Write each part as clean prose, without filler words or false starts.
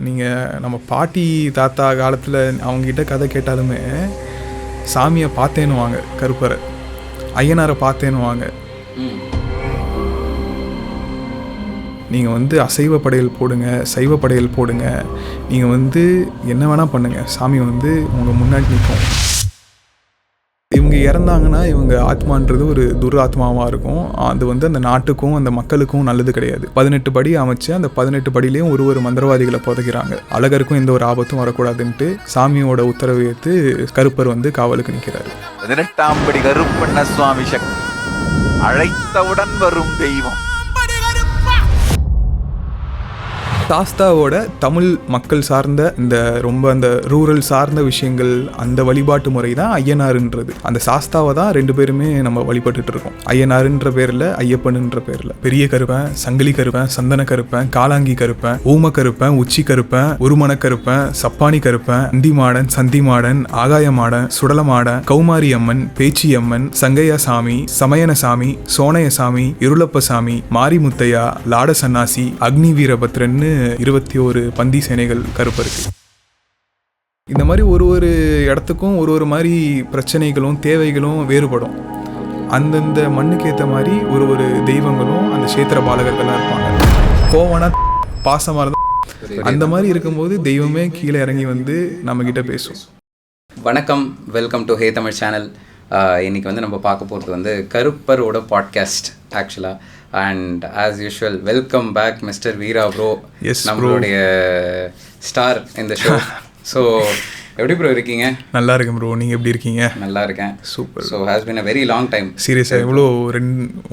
நீங்கள் நம்ம பாட்டி தாத்தா காலத்தில் அவங்ககிட்ட கதை கேட்டாலுமே சாமியை பார்த்தேன்னுவாங்க, கருப்பரை ஐயனாரை பார்த்தேன்னுவாங்க. நீங்கள் வந்து அசைவ படையல் போடுங்க, சைவ படையல் போடுங்க, நீங்கள் வந்து என்ன வேணால் பண்ணுங்கள், சாமி வந்து உங்கள் முன்னாடி நிற்கும். இவங்க இறந்தாங்கன்னா இவங்க ஆத்மான்றது ஒரு துராத்மாவாக இருக்கும். அது வந்து அந்த நாட்டுக்கும் அந்த மக்களுக்கும் நல்லது கிடையாது. 18 படி அமைச்சு அந்த 18 படியிலையும் ஒரு மந்திரவாதிகளை புதைக்கிறாங்க. அழகருக்கும் எந்த ஒரு ஆபத்தும் வரக்கூடாதுன்ட்டு சாமியோட உத்தரவு ஏற்று கருப்பர் வந்து காவலுக்கு நிற்கிறாரு. 18ஆம் படி கருப்பண்ண சுவாமி சக்தி, அழைத்தவுடன் வரும் தெய்வம். சாஸ்தாவோட தமிழ் மக்கள் சார்ந்த இந்த ரொம்ப அந்த ரூரல் சார்ந்த விஷயங்கள், அந்த வழிபாட்டு முறை தான் ஐயனாருன்றது. அந்த சாஸ்தாவை தான் 2 பேருமே நம்ம வழிபட்டுட்டு இருக்கோம். ஐயனாருன்ற பேரில், ஐயப்பனுன்ற பேரில். பெரிய கருப்பன், சங்கிலி கருப்பன், சந்தன கருப்பன், காலாங்கி கருப்பன், ஊம கருப்பன், உச்சி கருப்பன், ஒருமண கருப்பன், சப்பானி கருப்பன், அந்திமாடன், சந்திமாடன், ஆகாயமாடன், சுடலமாடன், கௌமாரி அம்மன், பேச்சி அம்மன், சங்கையாசாமி, சமயனசாமி, சோனையசாமி, இருளப்பசாமி, மாரிமுத்தையா, லாட சன்னாசி, அக்னி வீரபத்ரன்னு 21 பந்தி சேனைகள் கருப்பருக்கு. இந்த மாதிரி ஒரு இடத்துக்கும் ஒரு மாதிரி பிரச்சனைகளும் தேவைகளும் வேறுபடும். அந்தந்த மண்ணுக்கு ஏற்ற மாதிரி ஒரு தெய்வங்களும் அந்த கஷேத்திர பாலகர்களாக இருப்பாங்க. கோவனா பாசமாக இருந்தால் அந்த மாதிரி இருக்கும்போது தெய்வமே கீழே இறங்கி வந்து நம்மக்கிட்ட பேசும். வணக்கம், welcome to hey Tamil channel. இன்றைக்கி வந்து நம்ம பார்க்க போகிறது வந்து கருப்பரோட பாட்காஸ்ட் ஆக்சுவலாக. And as usual welcome back mister Veera bro, நம்மளுடைய ஸ்டார் இந்த ஷோ. ஸோ எப்படி ப்ரோ இருக்கீங்க? நல்லா இருக்கேன் ப்ரோ, நீங்கள் எப்படி இருக்கீங்க? நல்லா இருக்கேன், super. So has been a very long time. சீரியஸாக எவ்வளோ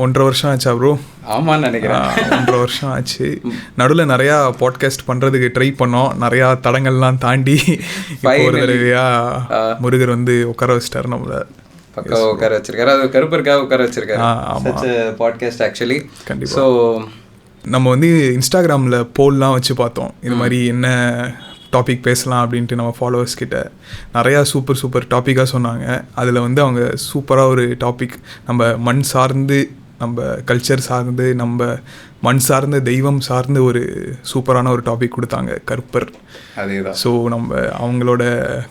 1.5 வருஷம் ஆச்சா ப்ரோ? ஆமான்னு நினைக்கிறேன், 1.5 வருஷம் ஆச்சு. நடுவில் நிறையா பாட்காஸ்ட் பண்ணுறதுக்கு ட்ரை பண்ணோம், நிறையா தடங்கள்லாம் தாண்டி ஒரு தடவையா முருகர் வந்து உட்கார வச்சிட்டாரு நம்மளை. பக்கா உட்கார வச்சிருக்காரு, அது கருப்பருக்காக உட்கார வச்சிருக்காரு பாட்காஸ்ட் ஆக்சுவலி. கண்டிப்பாக. ஸோ நம்ம வந்து இன்ஸ்டாகிராமில் போல்லாம் வச்சு பார்த்தோம், இது மாதிரி என்ன டாபிக் பேசலாம் அப்படின்ட்டு. நம்ம ஃபாலோவர்ஸ் கிட்ட நிறையா சூப்பர் டாப்பிக்காக சொன்னாங்க. அதில் வந்து அவங்க சூப்பராக ஒரு டாபிக், நம்ம மண் சார்ந்து, நம்ம கல்ச்சர் சார்ந்து, நம்ம மண் சார்ந்த தெய்வம் சார்ந்து ஒரு சூப்பரான ஒரு டாபிக் கொடுத்தாங்க, கருப்பர். அதேதான். ஸோ நம்ம அவங்களோட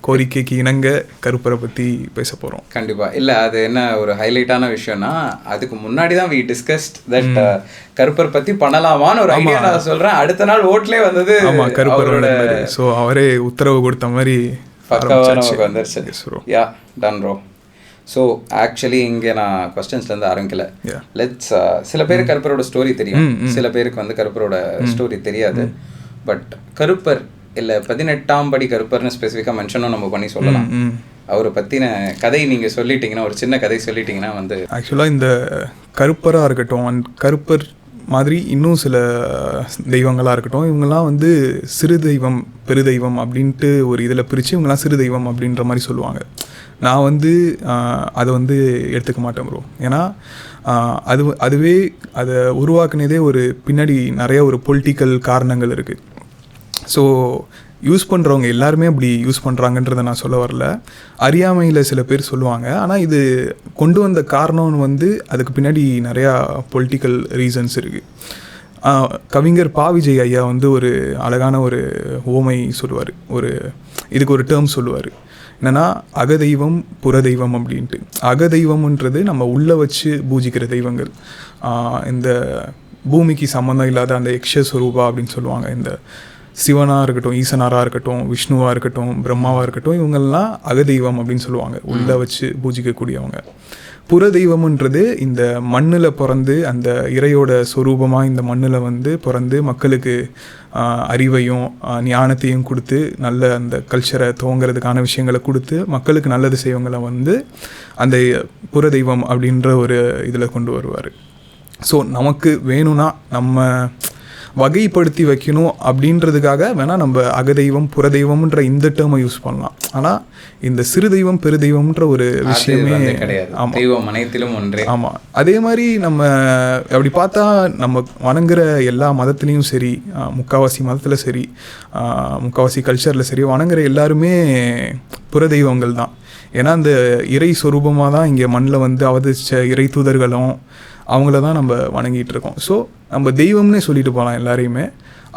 கோரிக்கைக்கு இணங்க கருப்பரை பற்றி பேச போகிறோம். கண்டிப்பாக. இல்லை, அது என்ன ஒரு ஹைலைட்டான விஷயம்னா, அதுக்கு முன்னாடி தான் வி டிஸ்கஸ்ட் தட் கருப்பர் பற்றி பண்ணலாமான்னு ஒரு ஐடியா நான் சொல்கிறேன். அடுத்த நாள் ஓட்லேயே வந்தது. ஆமாம், கருப்பரோட. ஸோ அவரே உத்தரவு கொடுத்த மாதிரி பக்காவாக நமக்கு வந்துருச்சு. யா டன் ப்ரோ. ஸோ ஆக்சுவலி இங்கே நான் கொஸ்டின்ஸ்லேருந்து ஆரம்பிக்கல. லெட்ஸ் சில பேர் கருப்பரோட ஸ்டோரி தெரியும், சில பேருக்கு வந்து கருப்பரோட ஸ்டோரி தெரியாது. பட் கருப்பர் இல்லை 18ஆம் படி கருப்பர்னு ஸ்பெசிஃபிக்காக மென்ஷனும் நம்ம பண்ணி சொல்லலாம். அவரை பற்றின கதை நீங்கள் சொல்லிட்டீங்கன்னா, ஒரு சின்ன கதை சொல்லிட்டீங்கன்னா வந்து. ஆக்சுவலாக இந்த கருப்பராக இருக்கட்டும், கருப்பர் மாதிரி இன்னும் சில தெய்வங்களாக இருக்கட்டும், இவங்கெல்லாம் வந்து சிறு தெய்வம் பெருதெய்வம் அப்படின்ட்டு ஒரு இதில் பிரித்து இவங்கெல்லாம் சிறு தெய்வம் அப்படின்ற மாதிரி சொல்லுவாங்க. நான் வந்து அதை வந்து எடுத்துக்க மாட்டேன் ப்ரோ. ஏன்னா அதுவே அதை உருவாக்குனதே ஒரு பின்னாடி நிறைய ஒரு பொலிட்டிக்கல் காரணங்கள் இருக்குது. ஸோ யூஸ் பண்ணுறவங்க எல்லாருமே அப்படி யூஸ் பண்ணுறாங்கன்றதை நான் சொல்ல வரல. அறியாமையில் சில பேர் சொல்லுவாங்க. ஆனால் இது கொண்டு வந்த காரணம்னு வந்து அதுக்கு பின்னாடி நிறையா பொலிட்டிக்கல் ரீசன்ஸ் இருக்குது. கவிஞர் பா. விஜய் ஐயா வந்து ஒரு அழகான ஒரு ஓமை சொல்லுவார், இதுக்கு ஒரு டேர்ம் சொல்லுவார். என்னென்னா அகதெய்வம் புறதெய்வம் அப்படின்ட்டு. அகதெய்வம்ன்றது நம்ம உள்ளே வச்சு பூஜிக்கிற தெய்வங்கள். இந்த பூமிக்கு சம்மந்தம் இல்லாத அந்த யக்ஷஸ்வரூபா அப்படின்னு சொல்லுவாங்க. இந்த சிவனாக இருக்கட்டும், ஈசனாராக இருக்கட்டும், விஷ்ணுவாக இருக்கட்டும், பிரம்மாவாக இருக்கட்டும், இவங்கெல்லாம் அகதெய்வம் அப்படின்னு சொல்லுவாங்க, உள்ளே வச்சு பூஜிக்கக்கூடியவங்க. புறதெய்வம்ன்றது இந்த மண்ணில் பிறந்து அந்த இறையோட சொரூபமாக இந்த மண்ணில் வந்து பிறந்து மக்களுக்கு அறிவையும் ஞானத்தையும் கொடுத்து நல்ல அந்த கல்ச்சரை துவங்கிறதுக்கான விஷயங்களை கொடுத்து மக்களுக்கு நல்லது செய்வங்களை வந்து அந்த புறதெய்வம் அப்படின்ற ஒரு இதில் கொண்டு வருவார். ஸோ நமக்கு வேணும்னா நம்ம வகைப்படுத்தி வைக்கணும் அப்படின்றதுக்காக வேணால் நம்ம அகதெய்வம் புறதெய்வம்ன்ற இந்த டேர்மை யூஸ் பண்ணலாம். ஆனால் இந்த சிறு தெய்வம் பெருதெய்வம்ன்ற ஒரு விஷயமே கிடையாது. ஆமாம். அதே மாதிரி நம்ம அப்படி பார்த்தா நம்ம வணங்குற எல்லா மதத்துலேயும் சரி, முக்கால்வாசி மதத்தில் சரி, முக்கால்வாசி கல்ச்சரில் சரி, வணங்குற எல்லாருமே புறதெய்வங்கள் தான். ஏன்னா அந்த இறை சொரூபமாக தான் இங்கே மண்ணில் வந்து அவதரித்த இறை தூதர்களும் அவங்கள தான் நம்ம வணங்கிட்டு இருக்கோம். ஸோ நம்ம தெய்வம்னே சொல்லிட்டு போகலாம் எல்லாரையுமே.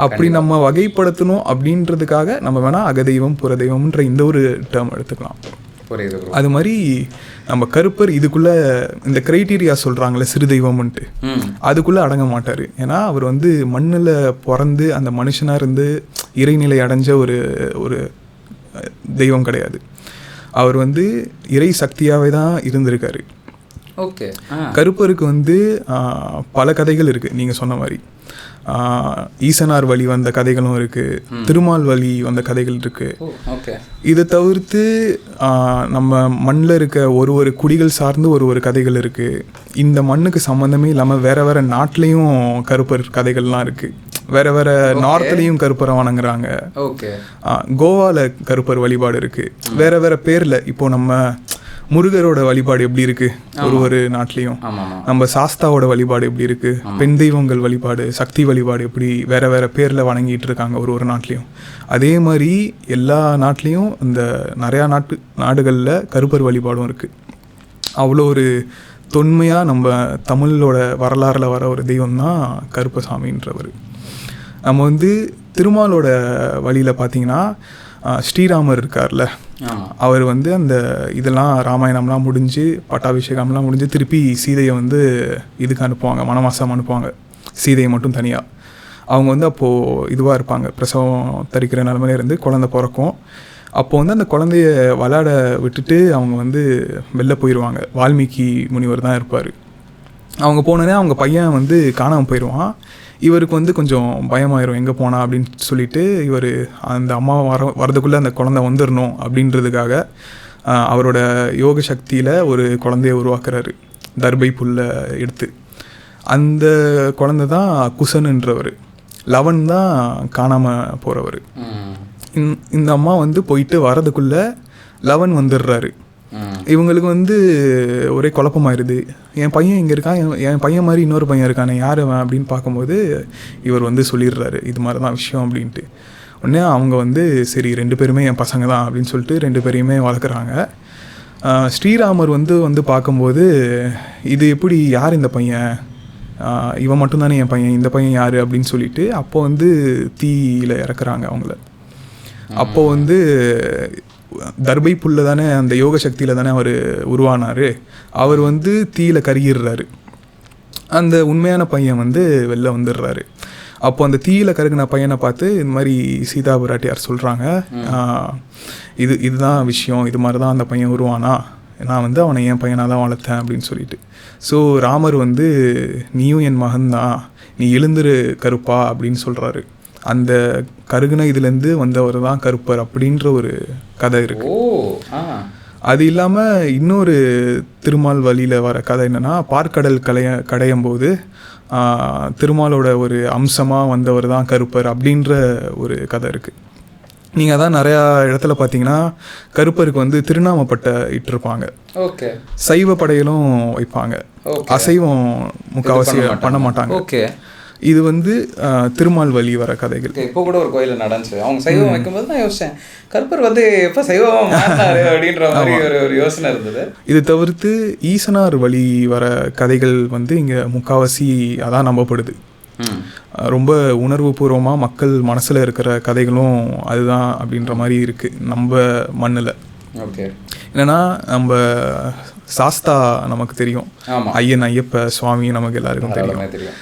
அப்படி நம்ம வகைப்படுத்தணும் அப்படின்றதுக்காக நம்ம வேணால் அகதெய்வம் புறதெய்வம்ன்ற இந்த ஒரு டேர்ம் எடுத்துக்கலாம். அது மாதிரி நம்ம கருப்பர் இதுக்குள்ளே இந்த க்ரைட்டீரியா சொல்கிறாங்களே சிறு தெய்வம்ன்ட்டு அதுக்குள்ளே அடங்க மாட்டார். ஏன்னா அவர் வந்து மண்ணில் பிறந்து அந்த மனுஷனாக இருந்து இறைநிலை அடைஞ்ச ஒரு தெய்வம் கிடையாது. அவர் வந்து இறை சக்தியாகவே தான் இருந்திருக்காரு. ஓகே. கருப்பருக்கு வந்து பல கதைகள் இருக்குது. நீங்கள் சொன்ன மாதிரி ஈசனார் வழி வந்த கதைகளும் இருக்குது, திருமால் வழி வந்த கதைகள் இருக்குது. இதை தவிர்த்து நம்ம மண்ணில் இருக்க ஒரு குடிகள் சார்ந்து ஒரு கதைகள் இருக்குது. இந்த மண்ணுக்கு சம்மந்தமே இல்லாமல் வேறு வேறு நாட்டிலையும் கருப்பர் கதைகள்லாம் இருக்குது. வேறு நார்த்லேயும் கருப்பரை வணங்குறாங்க. கோவாவில் கருப்பர் வழிபாடு இருக்குது வேறு பேரில். இப்போது நம்ம முருகரோட வழிபாடு எப்படி இருக்குது ஒரு நாட்டிலையும், நம்ம சாஸ்தாவோட வழிபாடு எப்படி இருக்குது, பெண் தெய்வங்கள் வழிபாடு, சக்தி வழிபாடு எப்படி வேறு பேரில் வணங்கிட்டு இருக்காங்க ஒரு நாட்டிலையும். அதே மாதிரி எல்லா நாட்டிலையும் இந்த நிறையா நாடுகளில் கருப்பர் வழிபாடும் இருக்குது. அவ்வளோ ஒரு தொன்மையாக நம்ம தமிழோட வரலாறில் வர ஒரு தெய்வம் தான் கருப்பசாமின்றவர். நம்ம வந்து திருமாலோட வழியில் பார்த்திங்கன்னா ஸ்ரீராமர் இருக்கார்ல, அவர் வந்து அந்த இதெல்லாம் ராமாயணம்லாம் முடிஞ்சு பட்டாபிஷேகம்லாம் முடிஞ்சு திருப்பி சீதையை வந்து இதுக்கு அனுப்புவாங்க, வனவாசம் அனுப்புவாங்க. சீதையை மட்டும் தனியாக அவங்க வந்து அப்போது இதுவாக இருப்பாங்க, பிரசவம் தரிக்கிற நிலமையில இருந்து குழந்தை பிறக்கும். அப்போது வந்து அந்த குழந்தைய விளையாட விட்டுட்டு அவங்க வந்து வெளில போயிடுவாங்க. வால்மீகி முனிவர் தான் இருப்பார். அவங்க போனோடனே அவங்க பையன் வந்து காணாமல் போயிடுவான். இவருக்கு வந்து கொஞ்சம் பயமாயிரும் எங்கே போனா அப்படின்னு சொல்லிட்டு இவர் அந்த அம்மா வரதுக்குள்ளே அந்த குழந்தை வந்துடணும் அப்படின்றதுக்காக அவரோட யோக சக்தியில் ஒரு குழந்தைய உருவாக்குறாரு தர்பை புல்லை எடுத்து. அந்த குழந்தை தான் குசனுன்றவர். லவன் தான் காணாமல் போகிறவர். இந்த அம்மா வந்து போயிட்டு வரதுக்குள்ளே லவன் வந்துடுறாரு. இவங்களுக்கு வந்து ஒரே குழப்பமாயிருது. என் பையன் இங்கே இருக்கான், என் பையன் மாதிரி இன்னொரு பையன் இருக்கானே, யார் அவன் அப்படின்னு பார்க்கும்போது இவர் வந்து சொல்லிடுறாரு இது மாதிரி தான் விஷயம் அப்படின்ட்டு. உடனே அவங்க வந்து சரி 2 பேருமே என் பசங்க தான் அப்படின்னு சொல்லிட்டு 2 பேரையுமே வளர்க்குறாங்க. ஸ்ரீராமர் வந்து பார்க்கும்போது இது எப்படி, யார் இந்த பையன், இவன் மட்டும்தானே என் பையன், இந்த பையன் யார் அப்படின்னு சொல்லிட்டு அப்போ வந்து தீயில் இறக்குறாங்க அவங்கள. அப்போது வந்து தர்பை புல்ல தானே அந்த யோக சக்தியில் தானே அவர் உருவானார். அவர் வந்து தீயில கருகிடுறாரு. அந்த உண்மையான பையன் வந்து வெளில வந்துடுறாரு. அப்போ அந்த தீயில கருகின பையனை பார்த்து இந்த மாதிரி சீதா பிராட்டியார் சொல்கிறாங்க, இதுதான் விஷயம், இது மாதிரி தான் அந்த பையன் உருவானா, நான் வந்து அவனை என் பையனாக தான் வளர்த்தேன் அப்படின்னு சொல்லிட்டு. ஸோ ராமர் வந்து நீயும் என் மகன்தான், நீ எழுந்துரு கருப்பா அப்படின்னு சொல்கிறாரு. அந்த கருகுன இதுலேருந்து வந்தவர் தான் கருப்பர் அப்படின்ற ஒரு கதை இருக்கு. அது இல்லாமல் இன்னொரு திருமால் வழியில் வர கதை என்னென்னா, பார்க்கடல் கடையும் போது திருமாலோட ஒரு அம்சமாக வந்தவர் தான் கருப்பர் அப்படின்ற ஒரு கதை இருக்குது. நீங்கள் அதான் நிறையா இடத்துல பார்த்தீங்கன்னா கருப்பருக்கு வந்து திருநாமப்பட்டை இட்டிருப்பாங்க. சைவ படையலும் வைப்பாங்க, அசைவம் முக்கால்வாசி பண்ண மாட்டாங்க. இது வந்து திருமால் வழி வர கதைகள். இப்போ கூட ஒரு கோயிலில் நடந்துச்சு, அவங்க சைவம் வைக்கும்போது நான் யோசித்தேன் கருப்பர் வந்து எப்போ சைவம் மாறினாரு அப்படின்ற மாதிரி ஒரு யோசனை இருந்தது. இது தவிர்த்து ஈசனார் வழி வர கதைகள் வந்து இங்கே முக்கால்வாசி அதான் நம்பப்படுது. ரொம்ப உணர்வு பூர்வமாக மக்கள் மனசில் இருக்கிற கதைகளும் அதுதான் அப்படின்ற மாதிரி இருக்குது நம்ம மண்ணில். என்னென்னா நம்ம சாஸ்தா நமக்கு தெரியும், ஐயப்ப சுவாமி நமக்கு எல்லாருக்கும் தெரியும்.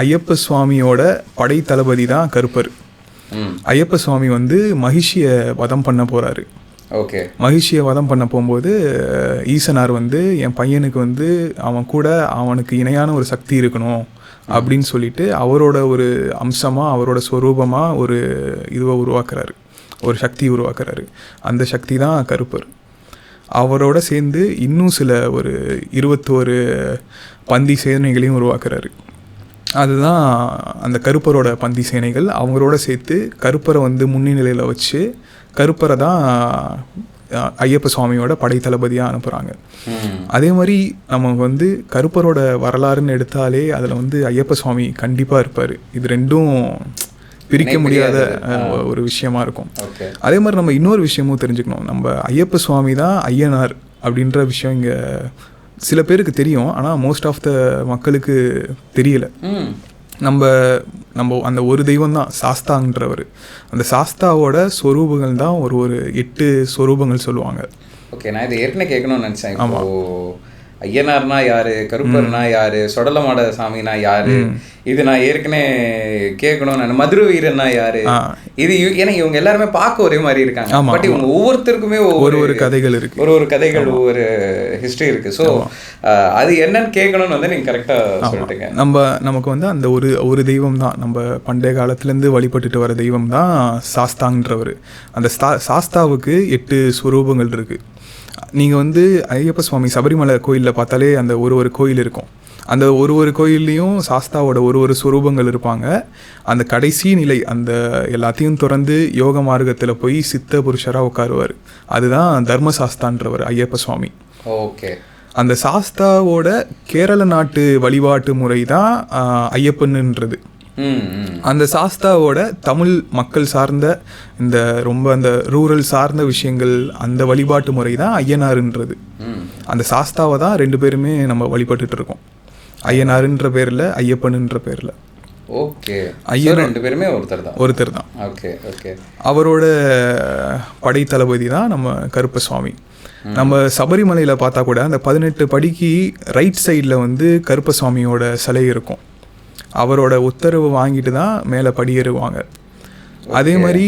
ஐயப்ப சுவாமியோட படை தளபதி தான் கருப்பர். ஐயப்ப சுவாமி வந்து மகிஷியை வதம் பண்ண போகிறாரு. மகிஷியை வதம் பண்ண போகும்போது ஈசனார் வந்து என் பையனுக்கு வந்து அவன் கூட அவனுக்கு இணையான ஒரு சக்தி இருக்கணும் அப்படின்னு சொல்லிட்டு அவரோட ஒரு அம்சமாக அவரோட ஸ்வரூபமாக ஒரு இதுவை உருவாக்குறாரு, ஒரு சக்தி உருவாக்குறாரு. அந்த சக்தி தான் கருப்பர். அவரோட சேர்ந்து இன்னும் சில ஒரு 21 பந்தி சேனைகளையும் உருவாக்குறாரு. அதுதான் அந்த கருப்பரோட பந்தி சேனைகள். அவங்களோட சேர்த்து கருப்பரை வந்து முன்னிலையில் வச்சு கருப்பரை தான் ஐயப்ப சுவாமியோட படை தளபதியாக அனுப்புகிறாங்க. அதே மாதிரி நம்ம வந்து கருப்பரோட வரலாறுன்னு எடுத்தாலே அதில் வந்து ஐயப்ப சுவாமி கண்டிப்பாக இருப்பார். இது ரெண்டும் பிரிக்க முடியாத ஒரு விஷயமா இருக்கும். அதே மாதிரி நம்ம இன்னொரு விஷயமும் தெரிஞ்சுக்கணும், நம்ம ஐயப்ப சுவாமி தான் ஐயனார் அப்படின்ற விஷயம் இங்கே சில பேருக்கு தெரியும், ஆனால் மோஸ்ட் ஆஃப் த மக்களுக்கு தெரியல. நம்ம அந்த ஒரு தெய்வம் தான் சாஸ்தான்றவர். அந்த சாஸ்தாவோட ஸ்வரூபங்கள் தான் ஒரு 8 ஸ்வரூபங்கள் சொல்லுவாங்க. ஓகே, நான் இது ஏற்கனவே கேட்கணும்னு நினச்சேன். இப்போ ஐயனார்னா யாரு, கருப்பர்னா யாரு, சொடலமாட சாமினா யாரு, இது நான் ஏற்கனவே கேட்கணும். மதுரை வீரன்னா யாரு, இது ஏன்னா இவங்க எல்லாருமே பார்க்க ஒரே மாதிரி இருக்காங்க. பட் இவங்க ஒவ்வொருத்தருக்குமே ஒரு கதைகள் இருக்கு, ஒரு கதைகள், ஒவ்வொரு ஹிஸ்டரி இருக்கு. ஸோ அது என்னன்னு கேட்கணும்னு வந்து நீங்க கரெக்டா சொல்லிட்டீங்க. நமக்கு வந்து அந்த ஒரு தெய்வம் தான், நம்ம பண்டைய காலத்துலேருந்து வழிபட்டுட்டு வர தெய்வம் தான் சாஸ்தான்றவர். அந்த சாஸ்தாவுக்கு 8 ஸ்வரூபங்கள் இருக்கு. நீங்கள் வந்து ஐயப்ப சுவாமி சபரிமலை கோயிலில் பார்த்தாலே அந்த ஒரு கோயில் இருக்கும். அந்த ஒரு கோயில்லையும் சாஸ்தாவோட ஒரு ஸ்வரூபங்கள் இருப்பாங்க. அந்த கடைசி நிலை அந்த எல்லாத்தையும் திறந்து யோக மார்க்கத்தில் போய் சித்த புருஷராக உட்காருவார். அதுதான் தர்மசாஸ்தான்றவர் ஐயப்ப சுவாமி. ஓகே, அந்த சாஸ்தாவோட கேரள நாட்டு வழிபாட்டு முறை தான் ஐயப்பன்ன்றது. அந்த சாஸ்தாவோட தமிழ் மக்கள் சார்ந்த இந்த ரொம்ப அந்த ரூரல் சார்ந்த விஷயங்கள், அந்த வழிபாட்டு முறை தான் ஐயனாருன்றது. அந்த சாஸ்தாவை தான் 2 பேருமே நம்ம வழிபட்டுட்டு இருக்கோம். ஐயனாருன்ற பேரில், ஐயப்பனுன்ற பேரில். ஓகே, ஐயர் 2 பேருமே ஒருத்தர் தான். Okay okay. அவரோட படை தளபதி தான் நம்ம கருப்பசுவாமி. நம்ம சபரிமலையில் பார்த்தா கூட அந்த 18 படிக்கு ரைட் சைடில் வந்து கருப்பசுவாமியோட சிலை இருக்கும். அவரோட உத்தரவு வாங்கிட்டு தான் மேலே படியேறுவாங்க. அதே மாதிரி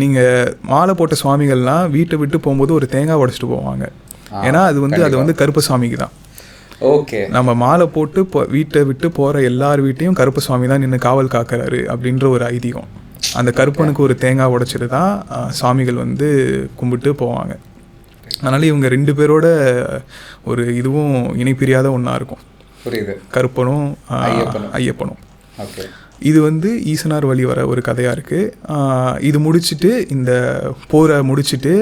நீங்கள் மாலை போட்ட சுவாமிகள்லாம் வீட்டை விட்டு போகும்போது ஒரு தேங்காய் உடைச்சிட்டு போவாங்க. ஏன்னா அது வந்து கருப்பசுவாமிக்கு தான். ஓகே, நம்ம மாலை போட்டு வீட்டை விட்டு போகிற எல்லார் வீட்டையும் கருப்பசுவாமி தான் நின்று காவல் காக்கிறாரு அப்படின்ற ஒரு ஐதீகம். அந்த கருப்பனுக்கு ஒரு தேங்காய் உடைச்சிட்டு தான் சுவாமிகள் வந்து கும்பிட்டு போவாங்க. அதனால் இவங்க 2 பேரோட ஒரு இதுவும் இணைப்பிரியாத ஒன்றா இருக்கும். புரியுது, கருப்பனும் ஐயப்பனும். ஓகே, இது வந்து ஈசனார் வழி வர ஒரு கதையாக இருக்குது. இது முடிச்சுட்டு, இந்த போரை முடிச்சுட்டு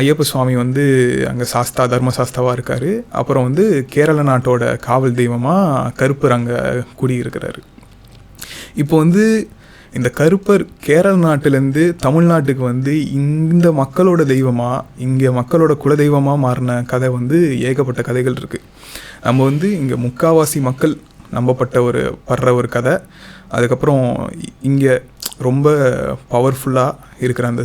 ஐயப்ப சுவாமி வந்து அங்கே தர்மசாஸ்தாவாக இருக்கார். அப்புறம் வந்து கேரள நாட்டோட காவல் தெய்வமாக கருப்பர் அங்கே குடியிருக்கிறாரு. இப்போ வந்து இந்த கருப்பர் கேரள நாட்டிலேருந்து தமிழ்நாட்டுக்கு வந்து இந்த மக்களோட தெய்வமாக, இங்கே மக்களோட குலதெய்வமாக மாறின கதை வந்து ஏகப்பட்ட கதைகள் இருக்குது. நம்ம வந்து இங்கே முக்காவாசி மக்கள் படுற ஒரு கதை. அதுக்கப்புறம் இங்கே ரொம்ப பவர்ஃபுல்லாக இருக்கிற அந்த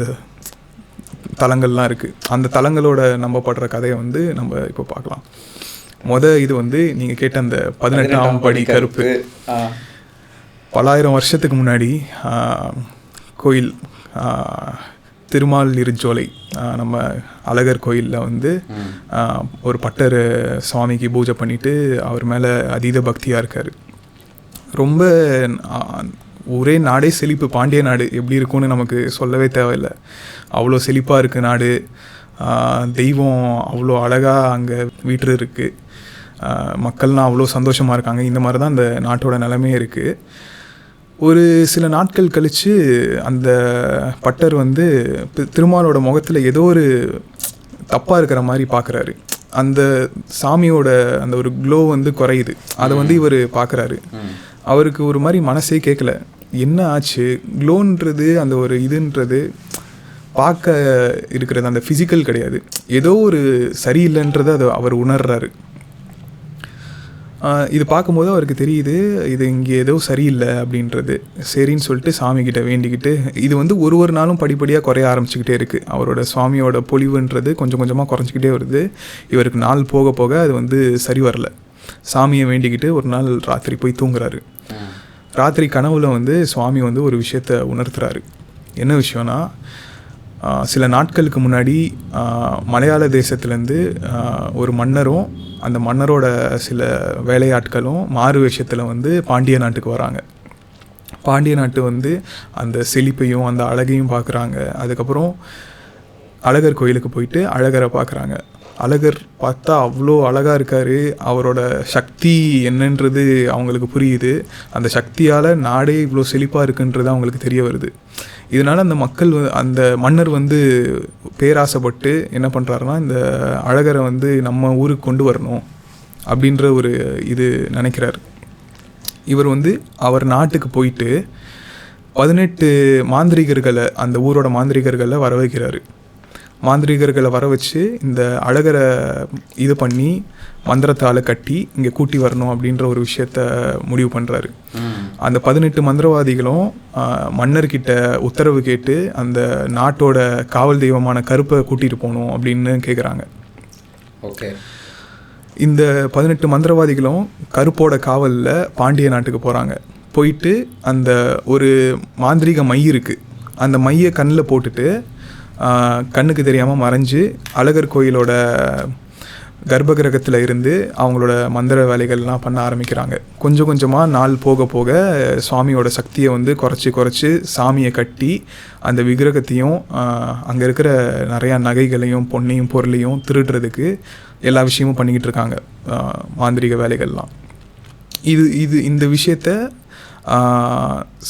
தலங்கள்லாம் இருக்குது. அந்த தலங்களோட நம்பப்படுற கதையை வந்து நம்ம இப்போ பார்க்கலாம். இது வந்து நீங்கள் கேட்ட அந்த 18ஆம் படி கருப்பு. பல்லாயிரம் வருஷத்துக்கு முன்னாடி கோயில் திருமால் இருஞ்சோலை நம்ம அழகர் கோயிலில் வந்து ஒரு பட்டர் சுவாமிக்கு பூஜை பண்ணிவிட்டு அவர் மேலே அதீத பக்தியாக இருக்கார். ரொம்ப ஒரே நாடே செழிப்பு. பாண்டிய நாடு எப்படி இருக்கும்னு நமக்கு சொல்லவே தேவையில்லை. அவ்வளோ செழிப்பாக இருக்குது நாடு. தெய்வம் அவ்வளோ அழகாக அங்கே வீட்டு இருக்குது. மக்கள்லாம் அவ்வளோ சந்தோஷமாக இருக்காங்க. இந்த மாதிரி தான் அந்த நாட்டோட நிலைமையே இருக்குது. ஒரு சில நாட்கள் கழித்து அந்த பட்டர் வந்து திருமாலோட முகத்தில் ஏதோ ஒரு தப்பாக இருக்கிற மாதிரி பார்க்குறாரு. அந்த சாமியோட அந்த ஒரு க்ளோ வந்து குறையுது. அதை வந்து இவர் பார்க்குறாரு. அவருக்கு ஒரு மாதிரி மனசே கேட்கல, என்ன ஆச்சு, க்ளோன்றது அந்த ஒரு இதுன்றது பார்க்க இருக்கிறது அந்த ஃபிசிக்கல் கிடையாது, ஏதோ ஒரு சரியில்லைன்றதை அதை அவர் உணர்றாரு. இது பார்க்கும்போது அவருக்கு தெரியுது இது இங்கே ஏதோ சரியில்லை அப்படின்றது. சரின்னு சொல்லிட்டு சாமிக்கிட்ட வேண்டிக்கிட்டு, இது வந்து ஒரு நாளும் படிப்படியாக குறைய ஆரம்பிச்சுக்கிட்டே இருக்குது. அவரோட சுவாமியோட பொலிவுன்றது கொஞ்சம் கொஞ்சமாக குறைஞ்சிக்கிட்டே வருது. இவருக்கு நாள் போக போக அது வந்து சரி வரல. சாமியை வேண்டிக்கிட்டு ஒரு நாள் ராத்திரி போய் தூங்குறாரு. ராத்திரி கனவுல வந்து சுவாமி வந்து ஒரு விஷயத்தை உணர்த்துறாரு. என்ன விஷயம்னா, சில நாட்களுக்கு முன்னாடி மலையாள தேசத்துலேருந்து ஒரு மன்னரும் அந்த மன்னரோட சில வேலையாட்களும் மாறு வேஷத்தில் வந்து பாண்டிய நாட்டுக்கு வராங்க. பாண்டிய நாட்டு வந்து அந்த செழிப்பையும் அந்த அழகையும் பார்க்குறாங்க. அதுக்கப்புறம் அழகர் கோயிலுக்கு போயிட்டு அழகரை பார்க்குறாங்க. அழகர் பார்த்தா அவ்வளோ அழகாக இருக்கார். அவரோட சக்தி என்னன்றது அவங்களுக்கு புரியுது. அந்த சக்தியால் நாடே இவ்வளோ செழிப்பாக இருக்குன்றது அவங்களுக்கு தெரிய வருது. இதனால் அந்த மக்கள் அந்த மன்னர் வந்து பேராசைப்பட்டு என்ன பண்ணுறாருன்னா, இந்த அழகரை வந்து நம்ம ஊருக்கு கொண்டு வரணும் அப்படின்ற ஒரு இது நினைக்கிறார். இவர் வந்து அவர் நாட்டுக்கு போயிட்டு 18 மாந்திரிகர்களை, அந்த ஊரோட மாந்திரிகர்களை வர வைக்கிறாரு. மாந்திரிகர்களை வர வச்சு இந்த அழகரை இது பண்ணி மந்திரத்தால் கட்டி இங்கே கூட்டி வரணும் அப்படின்ற ஒரு விஷயத்த முடிவு பண்ணுறாரு. அந்த 18 மந்திரவாதிகளும் மன்னர்கிட்ட உத்தரவு கேட்டு அந்த நாட்டோட காவல் தெய்வமான கருப்பை கூட்டிகிட்டு போகணும் அப்படின்னு கேட்குறாங்க. ஓகே. இந்த 18 மந்திரவாதிகளும் கருப்போட காவலில் பாண்டிய நாட்டுக்கு போகிறாங்க. போயிட்டு அந்த ஒரு மாந்திரிக மை இருக்குது, அந்த மையை கண்ணில் போட்டுட்டு கண்ணுக்கு தெரியாமல் மறைஞ்சு அழகர் கோயிலோட கர்ப்பகிரகத்தில் இருந்து அவங்களோட மந்திர வேலைகள்லாம் பண்ண ஆரம்பிக்கிறாங்க. கொஞ்சம் கொஞ்சமாக நாள் போக போக சுவாமியோட சக்தியை வந்து குறைச்சி சாமியை கட்டி அந்த விக்கிரகத்தையும் அங்கே இருக்கிற நிறையா நகைகளையும் பொன்னையும் பொருளையும் திருடுறதுக்கு எல்லா விஷயமும் பண்ணிக்கிட்டு இருக்காங்க மாந்திரிக வேலைகள்லாம். இந்த விஷயத்த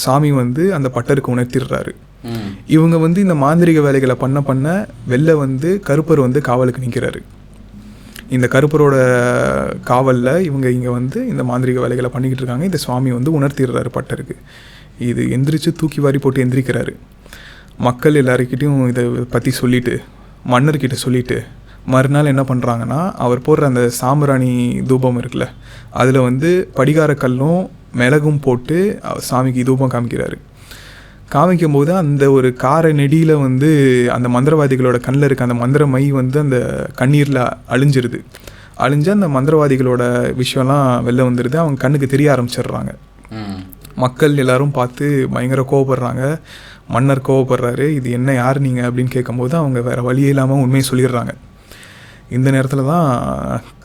சாமி வந்து அந்த பட்டருக்கு உணர்த்திடுறாரு. இவங்க வந்து இந்த மாந்திரிக வேலைகளை பண்ண வெளில வந்து கருப்பர் வந்து காவலுக்கு நிற்கிறாரு. இந்த கருப்பரோட காவலில் இவங்க இங்கே வந்து இந்த மாந்திரிக வேலைகளை பண்ணிக்கிட்டு இருக்காங்க. இந்த சுவாமி வந்து உணர்த்திடுறாரு பட்டருக்கு. இது எந்திரிச்சு தூக்கி வாரி போட்டு எந்திரிக்கிறாரு. மக்கள் எல்லாருக்கிட்டையும் இதை பற்றி சொல்லிவிட்டு மன்னர்கிட்ட சொல்லிவிட்டு மறுநாள் என்ன பண்ணுறாங்கன்னா, அவர் போடுற அந்த சாம்பிராணி தூபம் இருக்குல்ல, அதில் வந்து படிகாரக்கல்லும் மிளகும் போட்டு சாமிக்கு தூபம் காமிக்கிறாரு. காமிக்கும் போது அந்த ஒரு கார நெடியில் வந்து அந்த மந்திரவாதிகளோட கண்ணில் இருக்க அந்த மந்திர மை வந்து அந்த கண்ணீரில் அழிஞ்சிருது. அழிஞ்சு அந்த மந்திரவாதிகளோட விஷயம்லாம் வெளில வந்துடுது. அவங்க கண்ணுக்கு தெரிய ஆரம்பிச்சிடுறாங்க. மக்கள் எல்லாரும் பார்த்து பயங்கர கோவப்படுறாங்க. மன்னர் கோவப்படுறாரு. இது என்ன, யார் நீங்கள் அப்படின்னு கேட்கும்போது அவங்க வேறு வழியே இல்லாமல் உண்மையை சொல்லிடுறாங்க. இந்த நேரத்தில் தான்